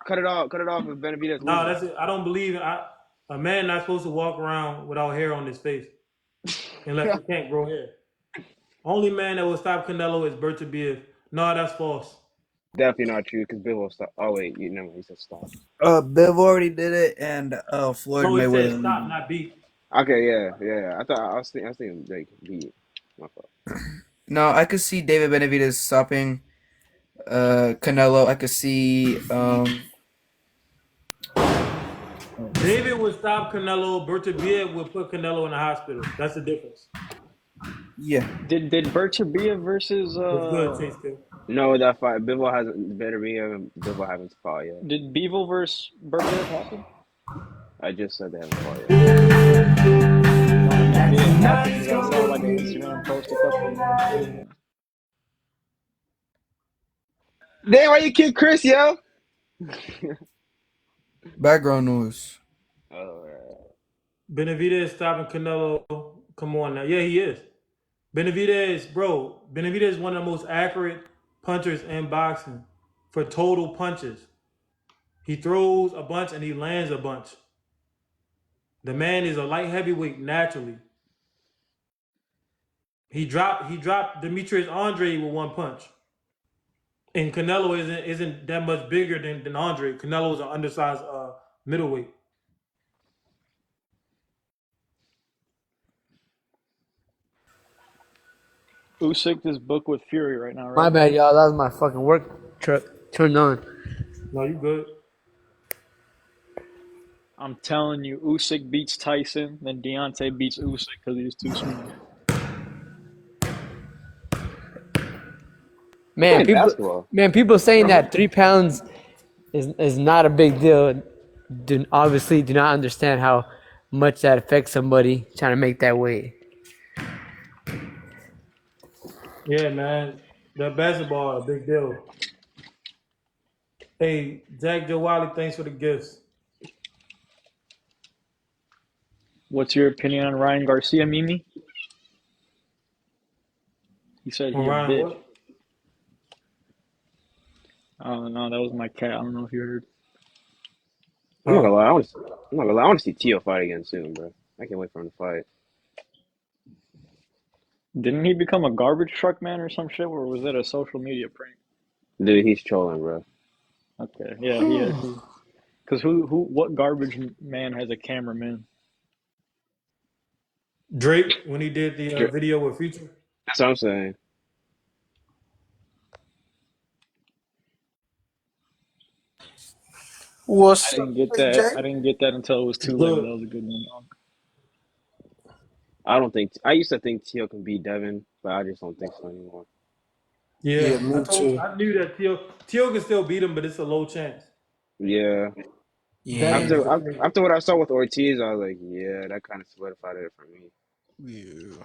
Cut it off. Cut it off if Benavidez No, loses. that's it. I don't believe a man not supposed to walk around without hair on his face unless he can't grow hair. Only man that will stop Canelo is Bertabiev. No, that's false. Definitely not true because Bill will stop. Oh wait, you never. He said stop. Biv already did it, and Floyd No, he said Mayweather. stop, not beat. Okay, yeah. I thought I was thinking like beat. My fault. No, I could see David Benavidez stopping Canelo. I could see David would stop Canelo. Bertabiev would put Canelo in the hospital. That's the difference. yeah. Did Bertabia versus It's good, Chase Kill. No, that fight. Bivol hasn't. Bivol haven't fought yet. did Beevil versus Berbiv happen? I just said they haven't fought yet. It didn't happen because I saw like an Instagram post a couple of days ago. Damn, why you kick Chris, yo? Background noise. Oh, Benavidez stopping Canelo. Come on now. Yeah, he is. Benavidez is one of the most accurate punchers in boxing for total punches. He throws a bunch and he lands a bunch. The man is a light heavyweight naturally. He dropped Demetrius Andre with one punch. And Canelo isn't that much bigger than Andre. Canelo is an undersized middleweight. Usyk is booked with Fury right now, My right? bad, y'all. That was my fucking work truck turned on. No, you good. I'm telling you, Usyk beats Tyson, then Deontay beats Usyk because he's too small. Man, basketball. people saying that 3 pounds is not a big deal. Obviously do not understand how much that affects somebody trying to make that weight. Yeah, man. That basketball, a big deal. Hey, Jack Joe Wiley, thanks for the gifts. What's your opinion on Ryan Garcia, Mimi? He said he a Ryan, bitch. what? Oh no, that was my cat. I don't know if you heard. I'm not gonna lie. I'm not gonna lie. I want to see Tio fight again soon, bro. I can't wait for him to fight. Didn't he become a garbage truck man or some shit, or was it a social media prank? Dude, he's trolling, bro. Okay, yeah, he is. Because what garbage man has a cameraman? Drake, when he did the video with Future. That's what I'm saying. What's I up, didn't get Jay? that. I didn't get that until it was too late. But that was a good one. I don't think. I used to think Tio can beat Devin, but I just don't think so anymore. Yeah, me too. I knew that Tio can still beat him, but it's a low chance. Yeah. Yeah. Devin is the After what I saw with Ortiz, I was like, yeah, that kind of solidified it for me. Yeah.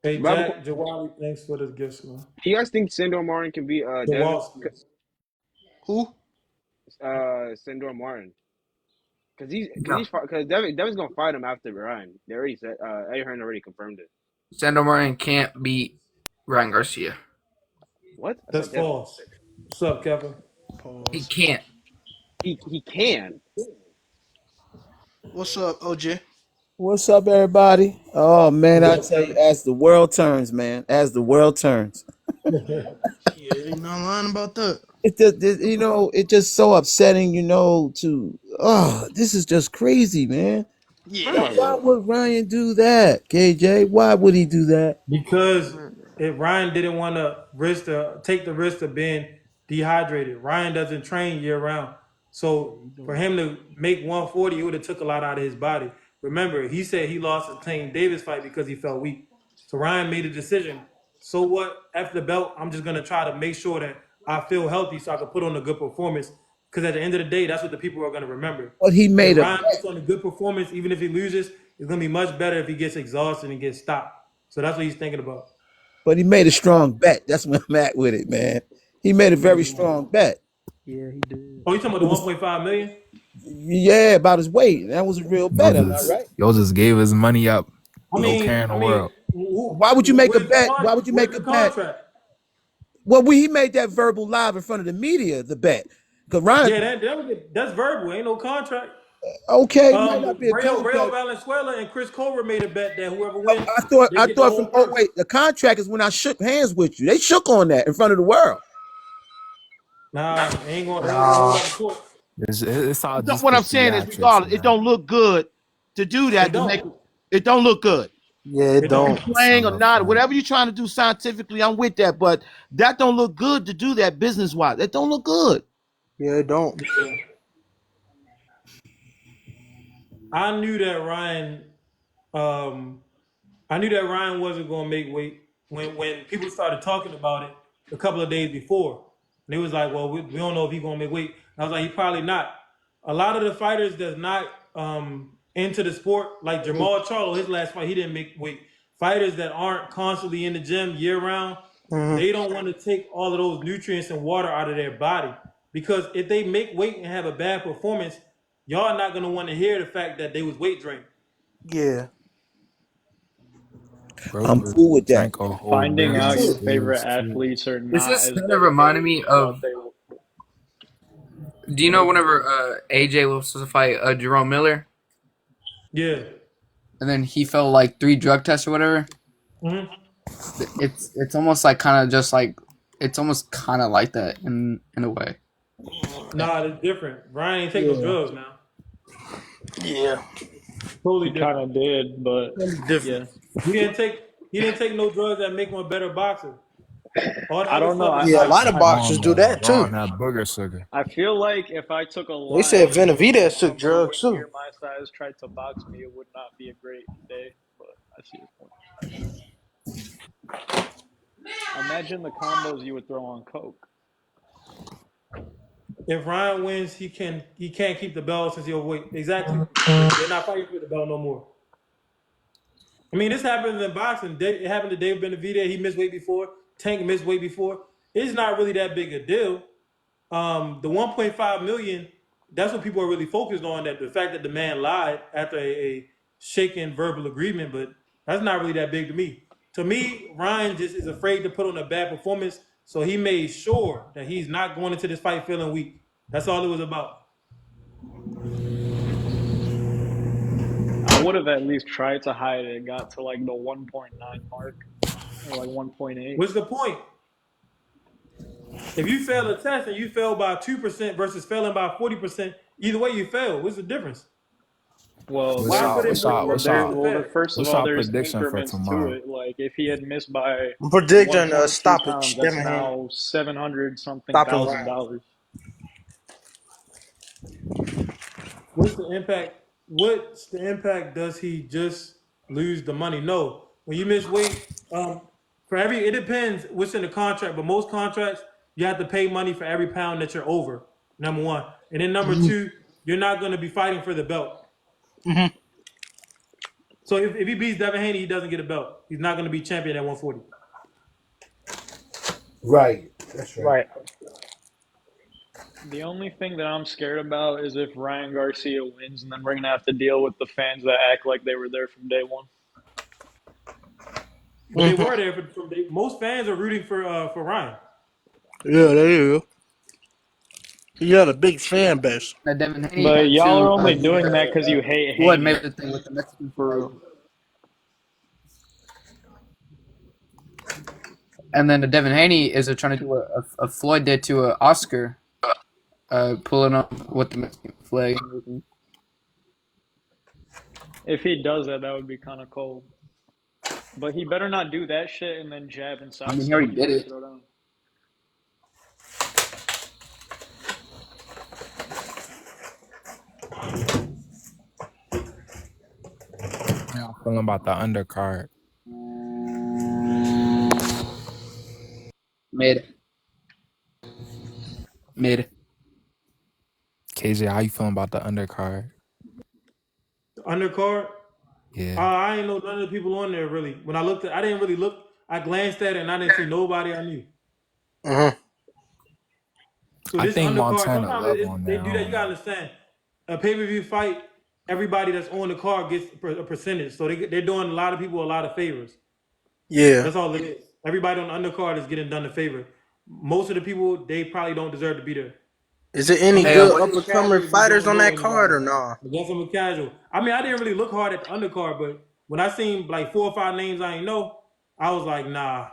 Hey, But I have Jack, Jawali, thanks for the gifts, man. do you guys think Sandor Martin can beat Devin? Jawalski. Who? Sandor Martin. Because No. Devin's gonna fight him after Ryan. They already said Eddie Hearn already confirmed it. Sandor Martin can't beat Ryan Garcia. What? I That's said Devin. false. What's up, Kevin? He Pause. can't. He can. What's up, OJ? What's up, everybody? Oh man, What's I up, tell you, Kevin? as the world turns, man, as the world turns, Yeah, ain't not lying about that. it just, it's just so upsetting, to this is just crazy, man. Talking Yeah. about Why bro. would Ryan do that, KJ? Why would he do that? Because if Ryan didn't want to take the risk of being dehydrated, Ryan doesn't train year round. Yeah, So you for don't. him to make 140, it would have took a lot out of his body. Remember, he said he lost his Tank Davis fight because he felt weak. So Ryan made a decision. So what? After the belt, I'm just gonna try to make sure that I feel healthy so I can put on a good performance. Because at the end of the day, that's what the people are gonna remember. But he If made a Ryan bet. puts on a good performance, even if he loses, it's gonna be much better if he gets exhausted and gets stopped. So that's what he's thinking about. But he made a strong bet. That's where I'm at with it, man. He made a very strong bet. Yeah, he did. Oh, you talking It about was, the 1.5 million? yeah, about his weight. That was a real bet. Am I right? Y'all just gave his money up. I No mean, care in I the mean, world. Why would you make a bet? Why would you where's make the a bet? contract? Well, he made that verbal live in front of the media. The bet, because Yeah, Ryan. that's verbal. Ain't no contract. Okay, it might not be a Rayo contract. Valenzuela and Chris Culver made a bet that whoever wins, they I get the thought whole from. Oh purse. wait, the contract is when I shook hands with you. They shook on that in front of the world. Nah, ain't gonna No. go back to court. It's all just What for I'm saying is, theatrics, regardless, it man. don't look good to do It that. To make don't. it don't look good. Yeah, it It If you don't. don't. It's a playing or little not, funny. whatever you're trying to do scientifically, I'm with that. But that don't look good to do that business wise. That don't look good. Yeah, it don't. Yeah. I knew that Ryan. Um, I knew that Ryan wasn't going to make weight when people started talking about it a couple of days before. And it was like, well, we don't know if he's going to make weight. And I was like, he probably not. A lot of the fighters that's not into the sport, like Jamal Charlo, his last fight, he didn't make weight. Fighters that aren't constantly in the gym year round, they don't want to take all of those nutrients and water out of their body. Because if they make weight and have a bad performance, y'all not going to want to hear the fact that they was weight drained. Yeah, Bro, I'm cool with that. drank a whole Finding beer out and your still favorite sleep. athletes are This not just as kind of reminded dedicated as me you of. thought they were. Do you know whenever AJ was supposed to fight Jerome Miller, Yeah. and then he failed like 3 drug tests or whatever? Mm-hmm. It's almost like kind of just like it's almost kind of like that in a way. Nah, it's different. Ryan ain't take no Yeah, drugs now. yeah, Totally He kind different. of did, but totally different. yeah, He didn't take no drugs that make him a better boxer. All the I other don't know. stuff is Yeah, a hype. lot of boxers Wrong, do that wrong, too. that booger sugar. I feel like if I took a They said line and Benavidez took someone drugs way too. near my size tried to box me, it would not be a great day. But I see your point. Imagine the combos you would throw on coke. If Ryan wins, he can't keep the belt since he'll wait. Exactly. They're not fighting for the belt no more. I mean, this happens in boxing. It happened to Dave Benavidez. He missed weight before. Tank missed weight before. It's not really that big a deal. The 1.5 million, that's what people are really focused on, that the fact that the man lied after a shaken verbal agreement, but that's not really that big to me. To me, Ryan just is afraid to put on a bad performance, so he made sure that he's not going into this fight feeling weak. That's all it was about. I would have at least tried to hide it. Got to like the 1.9 mark or like 1.8. What's the point? If you fail a test and you fail by 2% versus failing by 40%, either way you fail. What's the difference? Well, What's Why there's put y'all in what's more y'all work what's just there. to y'all Well, fail? first of what's all, y'all there's prediction for increments to tomorrow? it. Like if he had missed by I'm one predicting a point two stoppage. pounds, that's Devin Haney now 700 something stopping thousand Ryan. dollars. What's the impact? What's the impact? Does he just lose the money? No. When you miss weight, for every it depends what's in the contract, but most contracts you have to pay money for every pound that you're over. Number one, and then number two, you're not going to be fighting for the belt. So if he beats Devin Haney, he doesn't get a belt. He's not going to be champion at 140. Right. That's right. Right. The only thing that I'm scared about is if Ryan Garcia wins, and then we're gonna have to deal with the fans that act like they were there from day one. But they were there from day. Most fans are rooting for Ryan. Yeah, there you go. He got a big fan base. Devin Haney But had y'all are two. only doing that because you hate What Haney. made the thing with the Mexican For flag. real. And then the Devin Haney is trying to do a Floyd did to Oscar, pulling up with the Mexican flag. If he does that, that would be kind of cold. But he better not do that shit and then jab and side I mean, he step already you did and it. throw down. How y'all feeling about the undercard? Mid. KJ, how you feeling about the undercard? The undercard. Yeah. I ain't know none of the people on there really. When I looked, I didn't really look. I glanced at it and I didn't see nobody I knew. So I this think undercard, Montana sometimes love on they there. do that. You gotta understand. A pay-per-view fight, everybody that's on the card gets a percentage. So they're doing a lot of people a lot of favors. Yeah. That's all it is. Everybody on the undercard is getting done a favor. Most of the people, they probably don't deserve to be there. Is there any Unless good you're up super and coming casual, if you fighters don't on know that card anybody. or not? I guess I'm a casual. I mean, I didn't really look hard at the undercard, but when I seen like 4 or 5 names I ain't know, I was like, nah.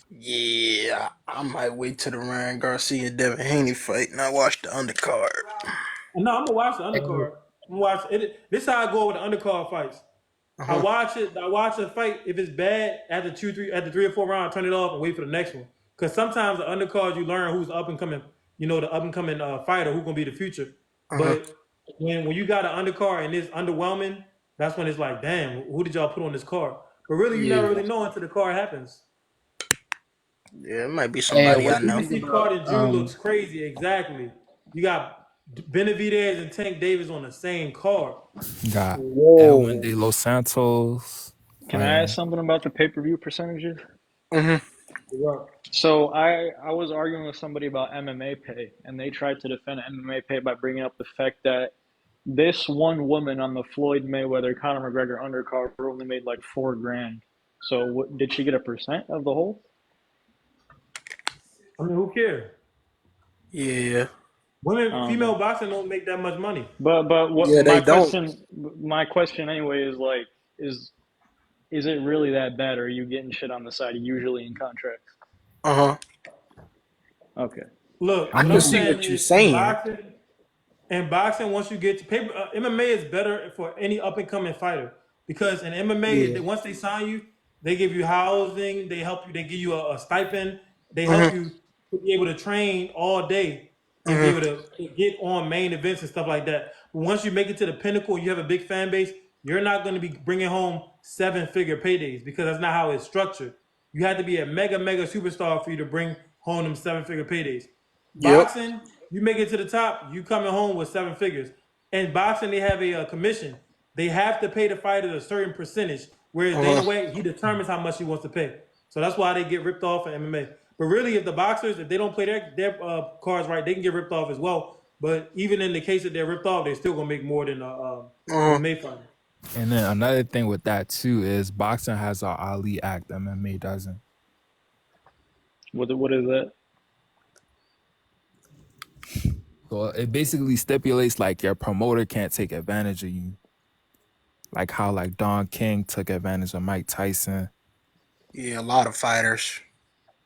Yeah, I might wait till the Ryan Garcia Devin Haney fight and I watch the undercard. No, I'm gonna watch the undercard. I'm gonna watch it. This is how I go with the undercard fights. I watch it. I watch a fight. If it's bad, after 3 or 4 rounds, turn it off and wait for the next one. Because sometimes the undercards, you learn who's up and coming. You know, the up and coming fighter who's gonna be the future. But when you got an undercard and it's underwhelming, that's when it's like, damn, who did y'all put on this card? But really, you never really know until the card happens. Yeah, it might be somebody I know. BBC card in June looks crazy. Exactly. You got Benavidez and Tank Davis on the same card. You got Edwin De Los Santos. Can I ask something about the pay-per-view percentages? What? So I was arguing with somebody about MMA pay, and they tried to defend MMA pay by bringing up the fact that this one woman on the Floyd Mayweather Conor McGregor undercard only made like $4,000. So did she get a percent of the whole? I mean, who cares? Yeah. Women, female boxing don't make that much money. But what Yeah, my they don't. question anyway is like is it really that bad, or are you getting shit on the side usually in contracts? Okay. Look, I what can I'm see saying what you're is saying. in boxing, once you get to paper, MMA is better for any up and coming fighter because in MMA, once they sign you, they give you housing, they help you, they give you a stipend, they help you to be able to train all day and be able to get on main events and stuff like that. But once you make it to the pinnacle, you have a big fan base, you're not going to be bringing home 7-figure paydays because that's not how it's structured. You have to be a mega superstar for you to bring home them 7-figure paydays. Boxing, you make it to the top, you coming home with 7 figures. In boxing, they have a commission. They have to pay the fighter a certain percentage. Whereas Dana White, he determines how much he wants to pay. So that's why they get ripped off in MMA. But really, if the boxers, if they don't play their cards right, they can get ripped off as well. But even in the case that they're ripped off, they're still gonna make more than MMA fighter. And then another thing with that too is boxing has an Ali Act, MMA doesn't. What is that? So it basically stipulates like your promoter can't take advantage of you. Like how like Don King took advantage of Mike Tyson. Yeah, a lot of fighters.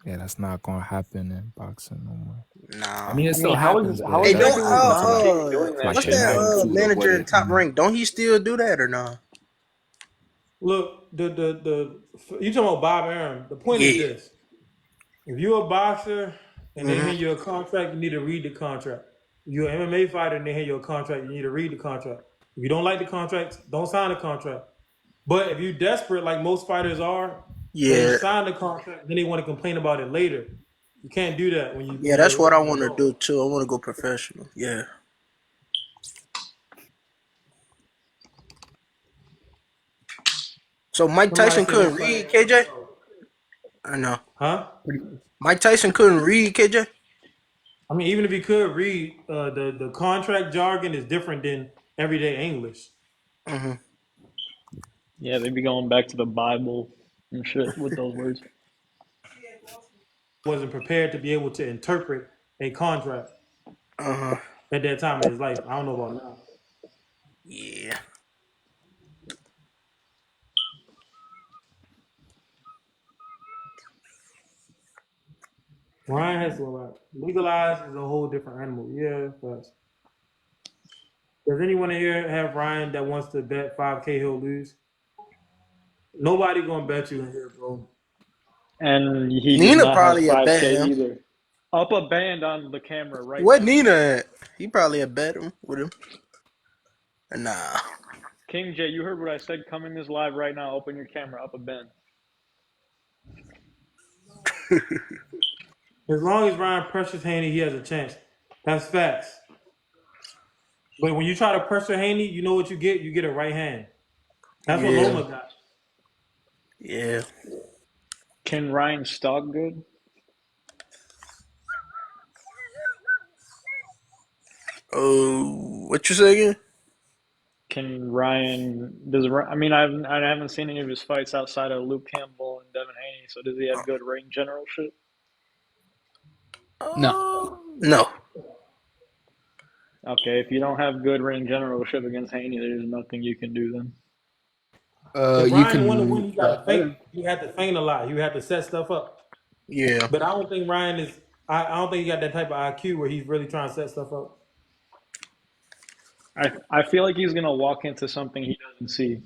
Yeah, that's not gonna happen in boxing no more. Nah. I mean, it still happens. How Hey, exactly don't was Don King doing that? what's that manager in Top Rank? Don't he still do that or not? Look, the you talking about Bob Arum. The point is this. If you're a boxer and they hand you a contract, you need to read the contract. If you're an MMA fighter and they hand you a contract, you need to read the contract. If you don't like the contract, don't sign the contract. But if you're desperate, like most fighters are, then you sign the contract, then they want to complain about it later. You can't do that when you. Yeah, that's what I want to do too. I want to go professional. Yeah. So Mike Somebody Tyson said couldn't it's like, read KJ? I know. huh? Mike Tyson couldn't read KJ? I mean, even if he could read, the contract jargon is different than everyday English. Mm-hmm. Yeah, they be going back to the Bible and shit with those words. Wasn't prepared to be able to interpret a contract Uh-huh. at that time in his life. I don't know about now. Yeah. Ryan has to legalize is a whole different animal. Yeah, but does anyone here have Ryan that wants to bet 5K he'll lose? Nobody gonna bet you in here, bro. And he does Nina not have probably a bet 5K him. either. Up a band on the camera right What now. Nina at? He probably a bet him with him. Nah. King J, you heard what I said. Come in this live right now. Open your camera. Up a band. As long as Ryan pressures Haney, he has a chance. That's facts. But when you try to pressure Haney, you know what you get? You get a right hand. That's what Yeah. Loma got. Yeah. Can Ryan stalk good? Oh, what you say again? Can Ryan I mean I haven't seen any of his fights outside of Luke Campbell and Devin Haney. So does he have good ring generalship? No. No. Okay, if you don't have good ring generalship against Haney, there's nothing you can do then. If You Ryan want to can. win, he got to feint. He had to feint a lot. He had to set stuff up. Yeah. But I don't think Ryan is. I don't think he got that type of IQ where he's really trying to set stuff up. I feel like he's gonna walk into something he doesn't see.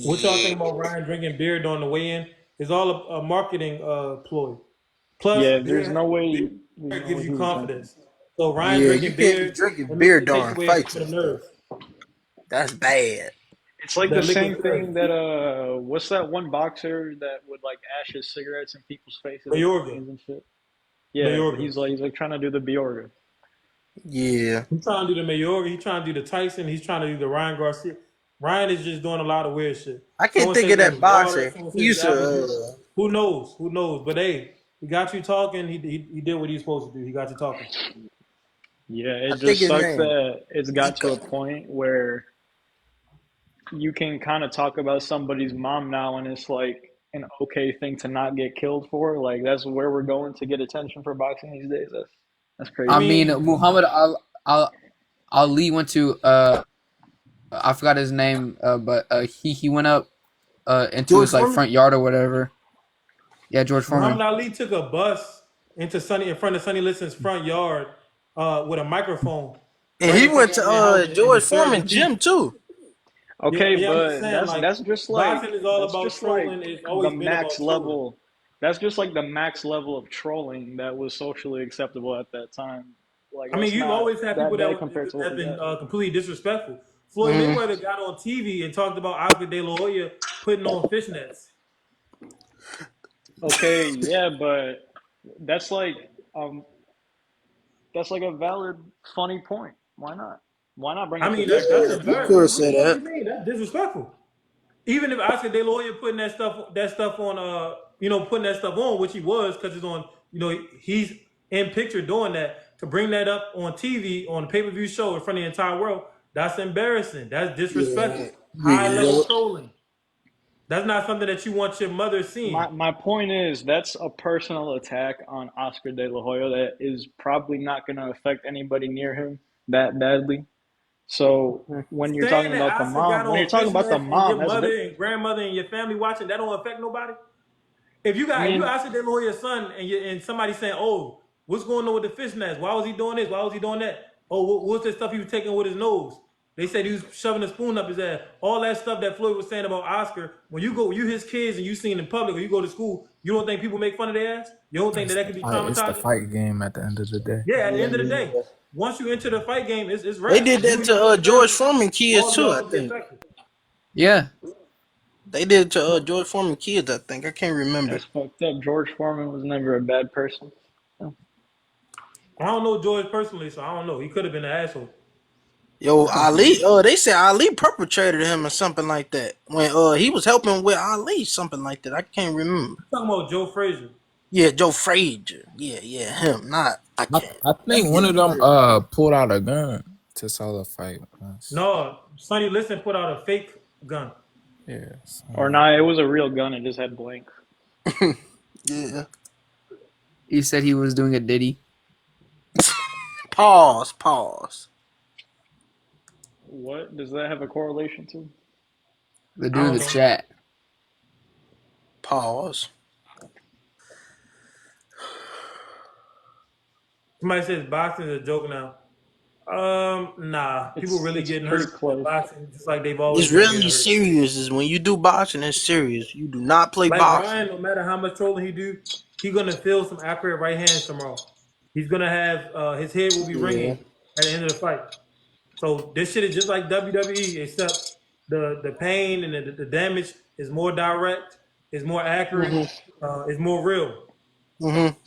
What y'all think Yeah. about Ryan drinking beer during the weigh-in? It's all a marketing ploy. Plus, Yeah, beer there's no gives way you he was drinking. confidence. So Ryan Yeah, you drinking can't be beer, drinking it beer takes during away fights some of and the stuff. nerves. That's bad. It's like the That liquid same nerve. thing that what's that one boxer that would like ash his cigarettes in people's faces at Mayorga. weigh-ins and shit? Yeah, Mayorga. he's like trying to do the Bjorga. Yeah. He's trying to do the Mayorga. He's trying to do the Tyson. He's trying to do the Ryan Garcia. Ryan is just doing a lot of weird shit. I can't Someone think says of it's that his water. boxer. Someone He says it's used apple juice. to. Who knows? Who knows? But hey, he got you talking. He did what he's supposed to do. He got you talking. Yeah, I it think just his sucks name. that it's got to Ika. a point where you can kind of talk about somebody's mom now, and it's like an okay thing to not get killed for. Like that's where we're going to get attention for boxing these days. That's I crazy. I mean, mean, Muhammad Ali went to I forgot his name, but he went up into George his like Foreman? front yard or whatever. Yeah, George Muhammad Foreman. Ali took a bus in front of Sonny Liston's front yard with a microphone, And he threatening went people in their house to and George disturb the Foreman peace. gym too. Yeah, Okay, yeah, I'm just but saying, like, boxing is all that's about just like trolling. It's the always been max about trolling. level. That's just like the max level of trolling that was socially acceptable at that time. Like I mean, that's you've not always had people that bad compared to what have we been got now. completely disrespectful. Floyd Mm-hmm. Mayweather got on TV and talked about Oscar De La Hoya putting on fishnets. Okay, yeah, but that's like um that's like a valid, funny point. Why not? Why not bring I it to mean, that that's Yeah, extent? he embarrassing. could What say the fuck you that. mean? That's disrespectful. Even if Oscar De La Hoya putting that stuff on, putting that stuff on, which he was, because it's on, he's in picture doing that, to bring that up on TV on a pay-per-view show in front of the entire world, that's embarrassing. That's Yeah. disrespectful. High level Yeah. trolling. That's not something that you want your mother seeing. My point is that's a personal attack on Oscar De La Hoya that is probably not going to affect anybody near him that badly. So when you're Saying talking that about the Oscar mom, got when you're on talking about the fishnets and mom, your that's mother different. and grandmother and your family watching, that don't affect nobody. If you I got if you mean, Oscar De La Hoya's son and somebody saying, "Oh, what's going on with the fishnets? Why was he doing this? Why was he doing that? Oh, what's that stuff he was taking with his nose?" They said he was shoving a spoon up his ass. All that stuff that Floyd was saying about Oscar. When you his kids and you see him in public or you go to school, you don't think people make fun of their ass? You don't think that could be It's the traumatizing? fight game at the end of the day. Yeah. At the end of the Yeah. day, once you enter the fight game, it's They rap. did You that become to that George person, Foreman kids all too, y'all I could be think. affected. Yeah. They did it to George Foreman kids, I think. I can't remember. that's fucked up. George Foreman was never a bad person. I don't know George personally, so I don't know. He could have been an asshole. Yo, Ali. They said Ali perpetrated him or something like that when he was helping with Ali, something like that. I can't remember. Talking about Joe Frazier. Yeah, Joe Frazier. Yeah, him. Not I can't. I think one of them pulled out a gun to sell a fight once. No, Sonny Liston put out a fake gun. Yeah. Or nah, it was a real gun. It just had blanks. Yeah. He said he was doing a Diddy. Pause. What does that have a correlation to? The dude in the chat. Pause. Somebody says boxing is a joke now. Nah. People really getting hurt close. boxing just like they've always It's been really getting hurt. serious. Is when you do boxing, it's serious. You do not play Like boxing. Ryan, no matter how much trolling he do, he's gonna feel some accurate right hands tomorrow. He's gonna have his head will be ringing at the end of the fight. So this shit is just like WWE, except the pain and the damage is more direct, is more accurate, is more real. Mm-hmm.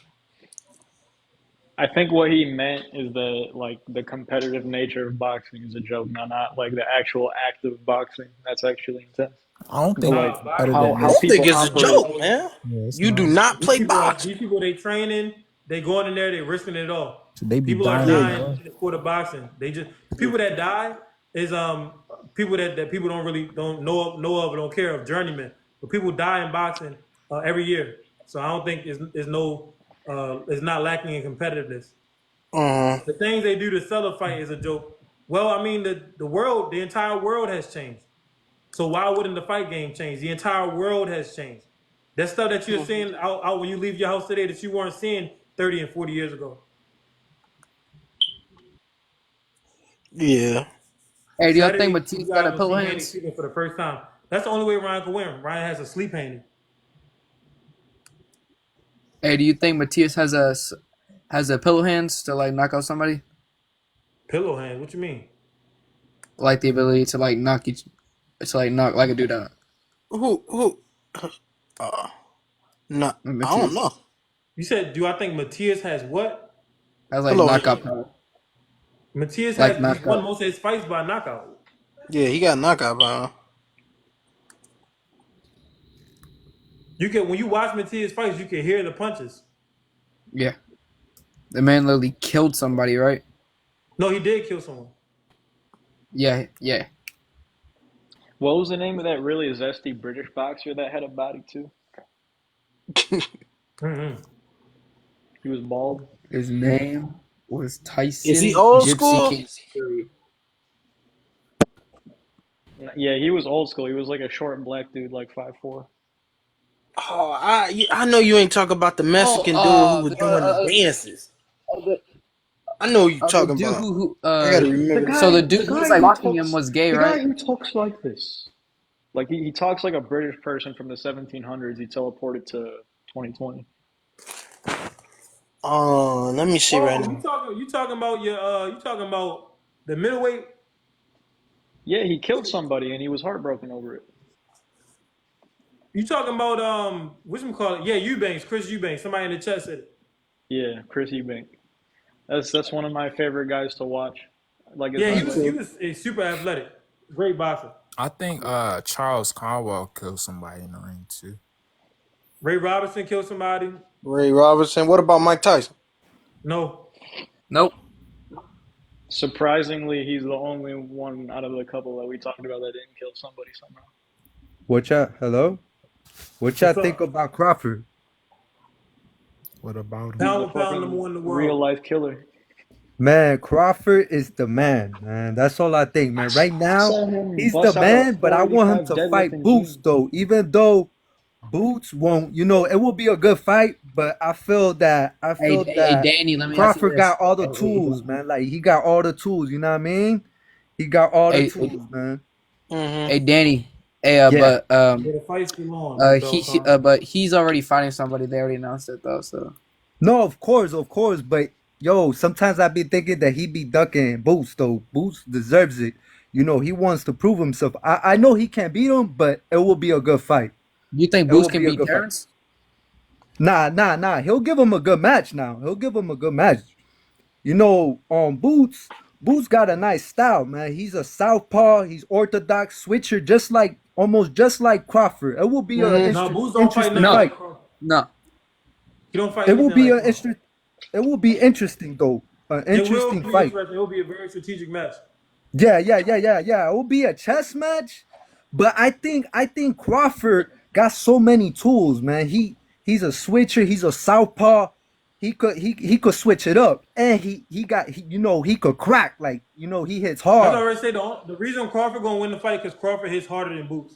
I think what he meant is that like the competitive nature of boxing is a joke, not like the actual act of boxing. That's actually intense. I don't think like better how than I don't think it's a joke, man. Yeah, You do not play These boxing. people they training, they going in there, they risking it all. So they be People are dying. dying in the sport of boxing. They just people that die is people that people don't know of or don't care of, journeymen. But people die in boxing every year. So I don't think it's not lacking in competitiveness. The things they do to sell a fight is a joke. Well, I mean the entire world has changed. So why wouldn't the fight game change? The entire world has changed. That stuff that you're seeing out when you leave your house today that you weren't seeing 30 and 40 years ago. Yeah. Hey, do y'all Saturday, think Matisse you got guys a will pillow see Haney hands? sleeping for the first time. That's the only way Ryan can win. Ryan has a sleep Haney. Hey, do you think Matisse has a pillow hands to like knock out somebody? Pillow hands? What you mean? Like the ability to like knock like a dude out. Who? No, I don't know. You said, do I think Matias has what? Has like knockout power. Matias Like has he's won most of his fights by knockout. Yeah, he got knockout power. When you watch Matias fights, you can hear the punches. Yeah. The man literally killed somebody, right? No, he did kill someone. Yeah. What was the name of that really zesty British boxer that had a body too? He was bald. His name was Tyson. Is he old Gypsy school? King Fury. Yeah, he was old school. He was like a short black dude, like 5'4". Oh, I know you ain't talking about the Mexican dude who was doing the dances. I know who you talking dude about. I gotta remember. So the dude who was like mocking him was gay, right? The guy who talks like this. Like he talks like a British person from the 1700s. He teleported to 2020. Let me see right now. You talking about the middleweight? Yeah, he killed somebody and he was heartbroken over it. You talking about whatchamacallit? Yeah, Eubanks, Chris Eubanks. Somebody in the chat said it. Yeah, Chris Eubank. That's one of my favorite guys to watch. Like he was a super athletic, great boxer. I think Charles Conwell killed somebody in the ring too. Ray Robinson killed somebody. Ray Robinson. What about Mike Tyson? No. Nope. Surprisingly, he's the only one out of the couple that we talked about that didn't kill somebody somehow. What y'all think about Crawford? What about him? Pound number one in the world. Real life killer. Man, Crawford is the man. That's all I think, man. Right now, he's the man, but I want him to fight Boots, though. Even though Boots won't, it will be a good fight, but I feel that Danny, let me Crawford got all the tools, man. Like, he got all the tools, you know what I mean? He got all the tools, man. Hey, Danny. Hey, the fight's too long. But he's already fighting somebody. They already announced it though. So no, of course, but yo, sometimes I be thinking that he be ducking Boots though. Boots deserves it. He wants to prove himself. I know he can't beat him, but it will be a good fight. You think Boots can beat Terrence? Nah. He'll give him a good match now. Boots, Boots got a nice style, man. He's a southpaw. He's orthodox switcher, almost just like Crawford. It will be No, Boots don't fight interesting nothing fight. like Crawford. No. He don't fight It will anything be like Crawford. It will be interesting though. An interesting It will be fight. interesting. It will be a very strategic match. Yeah. It will be a chess match, but I think Crawford got so many tools, man. He's a switcher. He's a southpaw. He could switch it up, and he could crack, like, he hits That's hard. already say the reason Crawford gonna win the fight because Crawford hits harder than Boots.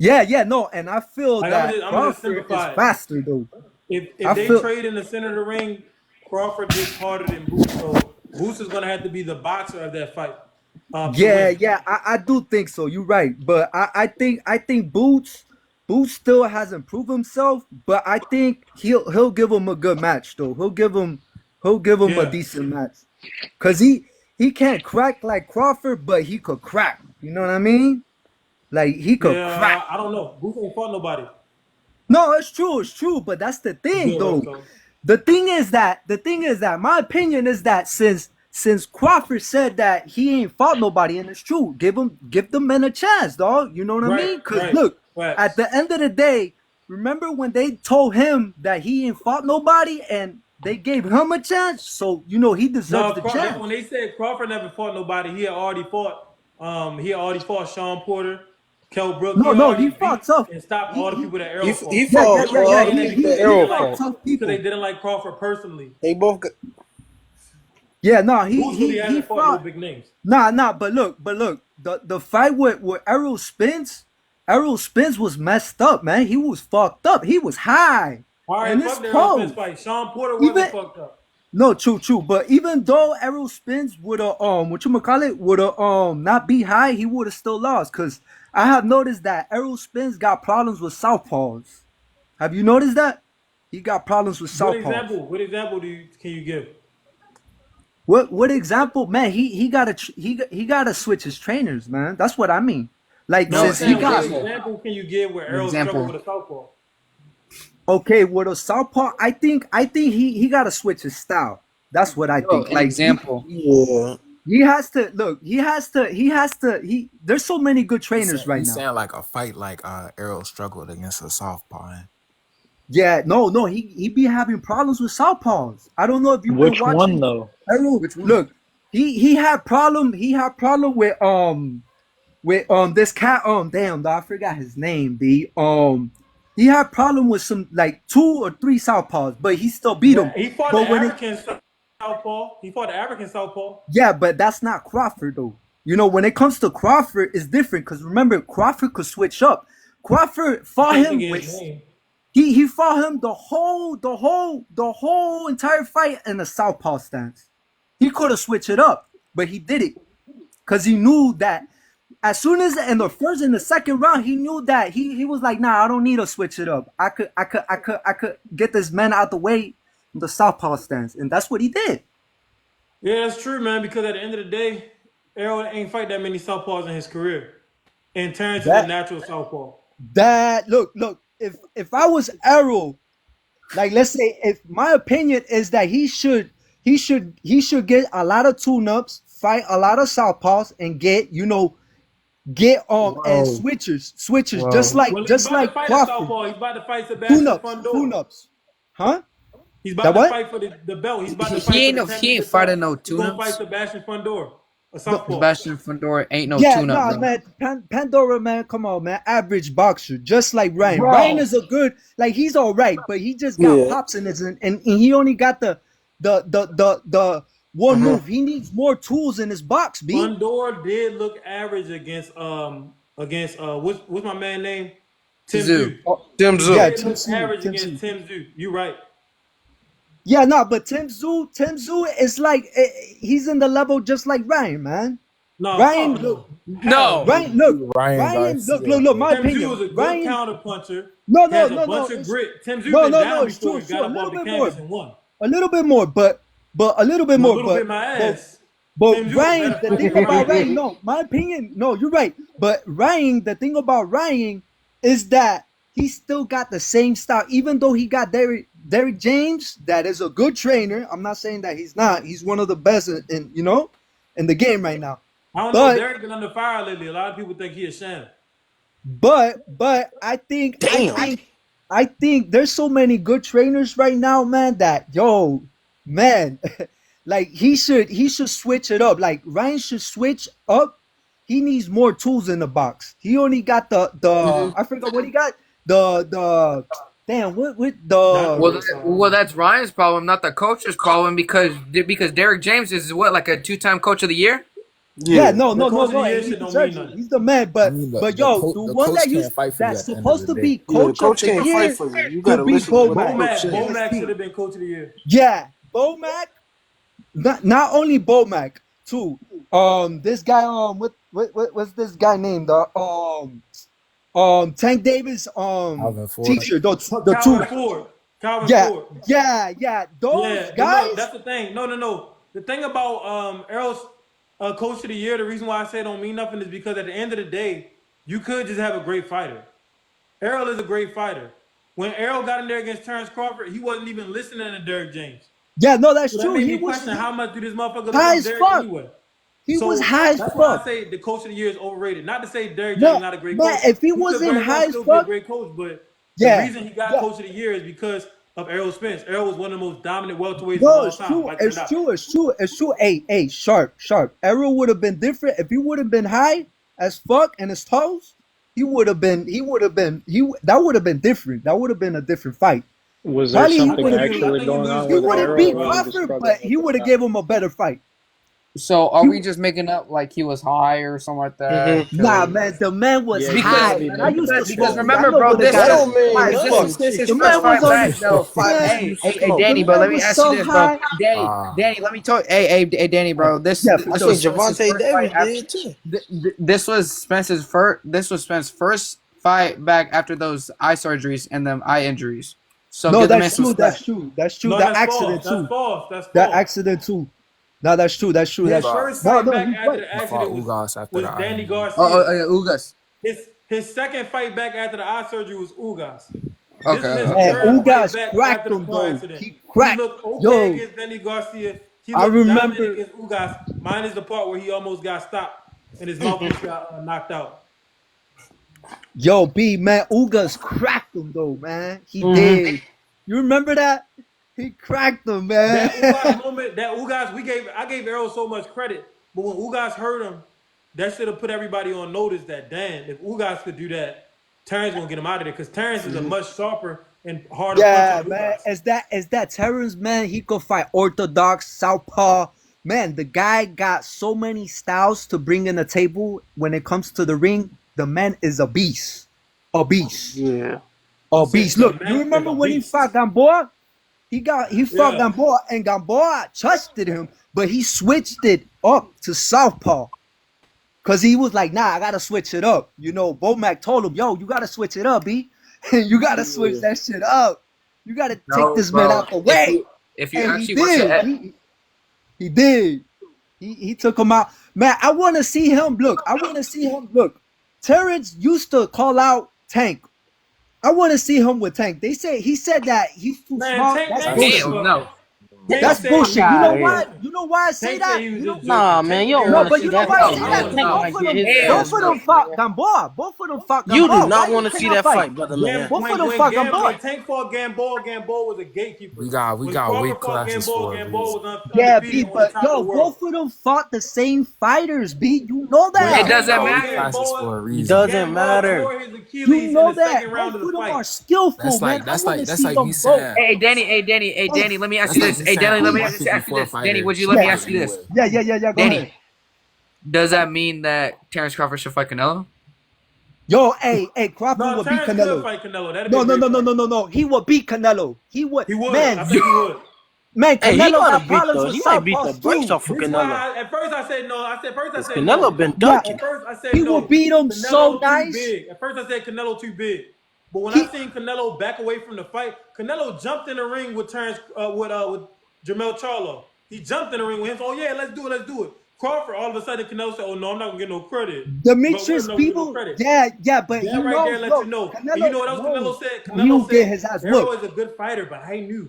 Yeah, no, and I feel Like, that I'm just Crawford is simplify it. faster though. If I they feel trade in the center of the ring, Crawford hits harder than Boots. So Boots is gonna have to be the boxer of that fight. To win. yeah, I do think so. You're right, but I think Boots still hasn't proved himself, but I think he'll give him a good match though. He'll give him a Yeah. decent match, cause he can't crack like Crawford, but he could crack. You know what I mean? Like, he could crack. I don't know. Boots ain't fought nobody. No, it's true, but that's the thing Good, though. so. The thing is that my opinion is that since Crawford said that he ain't fought nobody, and it's true, give the men a chance, dog. You know what I mean? Because look, at the end of the day, remember when they told him that he ain't fought nobody and they gave him a chance? So he deserves the chance. When they said Crawford never fought nobody, he had already fought. He had already fought Sean Porter, Kell Brook. No, he fought tough and stopped all the people that Errol fought. He fought He fought tough people. They didn't like Crawford personally. They both got. Yeah, no, he he fought fought no big names. Nah, but look, the fight with Errol Spence was messed up, man. He was fucked up. He was high. All right, and fuck the Errol Spence fight. Sean Porter wasn't fucked up. No, true. But even though Errol Spence would have not be high, he would have still lost. Cause I have noticed that Errol Spence got problems with southpaws. Have you noticed that? He got problems with southpaws. What example can you give? What example, man? He gotta switch his trainers, man. That's what I mean. Like, What example can you give where Errol struggled with a southpaw? Okay, with a southpaw, I think he gotta switch his style. That's what I think. Like, example. He has to look. There's so many good trainers right now. You saying like a fight like Errol struggled against a southpaw. Yeah, no, he be having problems with southpaws. I don't know if you were watching. Which one though? Errol, look, he had problem with this cat. Damn, I forgot his name. He had problem with some like 2 or 3 southpaws, but he still beat him. He fought the African southpaw. Yeah, but that's not Crawford though. When it comes to Crawford, it's different because remember, Crawford could switch up. Crawford fought him with. He fought him the whole entire fight in a southpaw stance. He could have switched it up, but he did it because he knew that as soon as in the second round, he knew that he was like, nah, I don't need to switch it up. I could get this man out the way in the southpaw stance, and that's what he did. Yeah, that's true, man. Because at the end of the day, Errol ain't fight that many southpaws in his career, and Terrence is a natural southpaw. Look. If I was Errol, like, let's say, if my opinion is that he should get a lot of tune-ups, fight a lot of southpaws, and get and switchers, Whoa. just like Crawford. He's about to fight Sebastian Fundora. Tune-ups, huh? He's about to fight for the belt. He's about to fight He ain't fighting no tune-ups. He's gonna fight tune-ups. Sebastian Fundora. Sebastian Fundora ain't no tune-up, bro. Man, Pandora, man, come on, man, average boxer, just like Ryan. Bro. Ryan is a good, like, he's all right, but he just got pops in his, and he only got the one move. He needs more tools in his box, B. Fundora did look average against what's my man name? Tim Tszyu. Tszyu. Yeah, Tim Tszyu. Average against Tim Tszyu. You right. Yeah, no, but Tim Tszyu is like, he's in the level just like Ryan, man. No, Ryan, look. Ryan, look. My Tim opinion. Tszyu was a good Ryan, counter puncher. No, has a bunch of grit. Tim Tszyu been down before. He got up off the canvas and won. A little bit more, but a little bit more. But Ryan, the thing about Ryan, no, my opinion, no, you're right. But Ryan, the thing about Ryan is that he still got the same style, even though he got Derrick James, that is a good trainer. I'm not saying that he's not. He's one of the best, and in the game right now. I don't know. But Derek been under fire lately. A lot of people think he a sham. but I think there's so many good trainers right now, man, that man, like he should switch it up. Like Ryan should switch up. He needs more tools in the box. He only got the I forgot what he got. The damn what the Well, that's Ryan's problem, not the coach's problem, because Derek James is what, like a 2-time coach of the year. Yeah, no. He's the man, but the one coach that you can't fight for that's you at the end of supposed the to day. be coach coach of the can't year. fight for you. You gotta could be listen to what Bomac. the coach Bomac should have been coach of the year. Yeah, Bomac. Not only Bomac, too. This guy, what's this guy named? Tank Davis, Alvin Ford. teacher, the Calvin two. Ford. Calvin Yeah, Ford. yeah. Those Yeah, guys. look, that's the thing. No. The thing about Errol's coach of the year, the reason why I say it don't mean nothing is because at the end of the day, you could just have a great fighter. Errol is a great fighter. When Errol got in there against Terrence Crawford, he wasn't even listening to Derek James. Yeah, no, that's So that true. made He me was question how much do this motherfucker high listen as to Derek fuck. anyway. He So was high as that's why I fuck. say the coach of the year is overrated. Not to say Derek No, James is not a great man, coach. if he could wasn't very well high as still be a fuck- great coach, but Yeah, the reason he got yeah. coach of the year is because of Errol Spence. Errol was one of the most dominant welterweights No, of all it's time. true. Like it or not. It's true. Hey, sharp. Errol would have been different if he would have been high as fuck and his toes. That would have been different. That would have been a different fight. Was there Probably he something would've actually beat- going on He with would have Errol? beat or are you just Crawford, rubbing but it he with would have that? gave him a better fight. So are we just making up like he was high or something like that? Nah, man, the man was Yeah, high. because- Man. I used to Because smoke. remember, I know bro, what the this guy That is don't mean high as nothing. fuck. this is his The first man was fight on back, his though. man. Hey, Danny, The bro. man Let me was ask so you this, bro. high. Danny, let me talk. Hey, Danny, bro. This Yeah, this for I was think sure. Spence's Javante first Davis fight after. did too. This was Spence's first. This was Spence's first fight back after those eye surgeries and them eye injuries. So No, give the man that's some true. respect. That's true. No, That that's accident false. too. That's false. That's That false. accident too. No, that's true. That's true. His That's first no, fight no. back He's after right. the He fought accident Ugas after was the Danny eye. Garcia. Ugas. His second fight back after the eye surgery was Ugas. This Okay. is his Man, third fight Ugas back cracked after the him car though. accident. He He cracked. looked okay Yo, against Danny Garcia. He I looked dominant remember. against Ugas. Minus the part where he almost got stopped and his mouthpiece got knocked out. Yo, B man, Ugas cracked him though, man. He did. You remember that? He cracked him, man. That Ugas moment, I gave Errol so much credit, but when Ugas hurt him, that should have put everybody on notice that damn, if Ugas could do that, Terrence gonna get him out of there because Terrence is a much sharper and harder Yeah, puncher than man. Ugas. As that Terrence, man, he could fight orthodox, southpaw. Man, the guy got so many styles to bring in the table when it comes to the ring. The man is a beast. A beast. Yeah. A beast. Look, you remember when he fought Gamboa? He fought Yeah. Gamboa, and Gamboa trusted him, but he switched it up to southpaw. Cause he was like, nah, I gotta switch it up. You know, Bomac told him, yo, you gotta switch it up, B. You gotta switch that shit up. You gotta take this man out the way. If you And actually he watch did. it, He did. He took him out. Man, I want to see him. Look. Terrence used to call out Tank. I want to see him with Tank. He said that he's too Man, small. Tank- That's Tank- bullshit. hell no. That's said- bullshit. You know why? Yeah. You know why I say Tank said that? he was You know, just Nah, joking. man, Tank you don't said- no, wanna but see you know that why I fight. say No, that? Tank Both gonna of get them, his both ass of them whooped, fought man. Gamboa. Both of them fought Gamboa. You do Why not you want to pick see that that fight? fight, brother man. Both of them fought Gamboa. When Tank fought Gamboa was a gatekeeper. We got When weight Crawford fought classes for a Gamboa reason. was Yeah, undefeated B, on the but top yo, of the world. both of them fought the same fighters, B. You know that. It doesn't Gamboa- matter. Classes for a It reason. doesn't Gamboa matter. tore his Achilles You know in the that. second round Both of of the them fight. are skillful, That's man. like that's I want like to that's see like them me both. saying Hey, Danny, let me ask you that's this. like Hey, me Danny, saying let me a ask you this. 154 Danny, would you fighter let me fight ask you this? anyway. Yeah. Go Danny, ahead. does that mean that Terrence Crawford should fight Canelo? Yo, hey, Crawford No, would beat Terrence could Canelo. fight Canelo. That'd be No. a great fight. He would beat Canelo. He would. He would. Man, I think he would. man, Hey, he Canelo gonna got beat problems the. with He might beat the southpaws brakes too. off of This is why Canelo. at first I said no. First I said Canelo no. been Yeah, ducking. At first I said he no. will beat him Canelo so too nice. big. At first I said Canelo too big. But when He- I seen Canelo back away from the fight, Canelo jumped in the ring with Terrence with Jermell Charlo. He jumped in the ring with him. Oh yeah, let's do it. Crawford, all of a sudden, Canelo said, "Oh no, I'm not gonna get no credit." Demetrius But we're not gonna people, get no credit. yeah, but he That right knows. there lets Look, you know. Canelo, And you know what else knows Canelo said? he will Canelo get said his ass Errol whooped. is a good fighter, but I knew.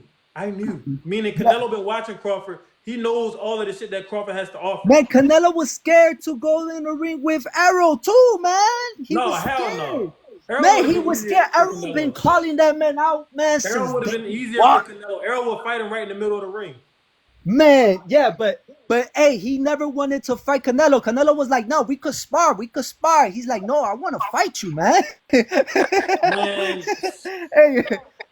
Meaning Canelo been watching Crawford. He knows all of the shit that Crawford has to offer. Man, Canelo was scared to go in the ring with Arrow too, man. He was hell scared. no. Errol Man, would've he been was easier scared. for Arrow been Canelo. calling that man out, man, Errol since would have been day easier one. for Canelo. Errol would fight him right in the middle of the ring. Man, yeah, but hey, he never wanted to fight Canelo. Canelo was like, no, we could spar. He's like, no, I want to fight you, man. Man, hey,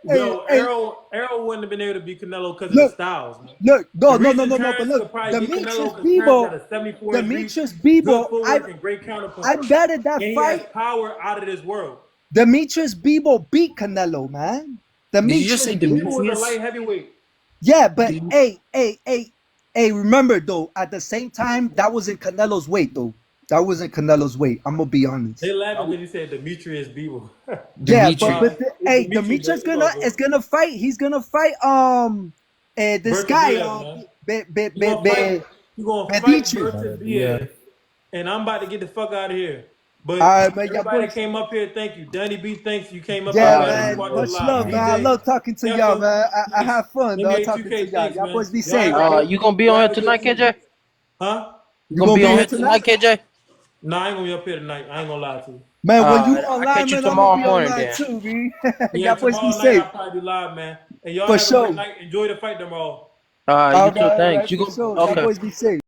yo, hey, Errol wouldn't have been able to beat Canelo because of the look, styles, man. look, The no, reason but Terrence look, could probably beat Demetrius Canelo because Terrence got Bebo, a 74 inch reach, Demetrius good Bebo, footwork, and great counterpunch. I betted that And he fight. has power out of this world. Demetrius Bebo beat Canelo, man. Did you just say Bebo was a Demetrius? light heavyweight. Yeah, but hey, remember though, at the same time, that wasn't Canelo's weight though. That wasn't Canelo's weight. I'm gonna be honest. They laughing because you said Demetrius Bebo. Yeah, Demetrius. hey, Demetrius is gonna fight. He's gonna fight this guy You gonna fight Demetrius. versus Diaz. And I'm about to get the fuck out of here. But All right, man, everybody that came up here, thank you. Danny B, thanks. You came up yeah, here, man. man. Much love, man. I love talking to y'all, man. I have fun, dog, NBA talking to 2K, y'all. thanks, Y'all man. boys be safe. You gonna be on here tonight, KJ? Huh? You gonna be on here tonight, KJ? No, I ain't gonna be up here tonight. I ain't gonna lie to you. Man, when you I'll online, catch you man, I'm tomorrow gonna be morning online then. too, man. Yeah, Y'all boys be tomorrow night safe. I'll probably be live, man. And y'all For have a sure. good night. Enjoy the fight tomorrow. You too. All Thanks. right, You for go. sure. Y'all Okay. boys be safe.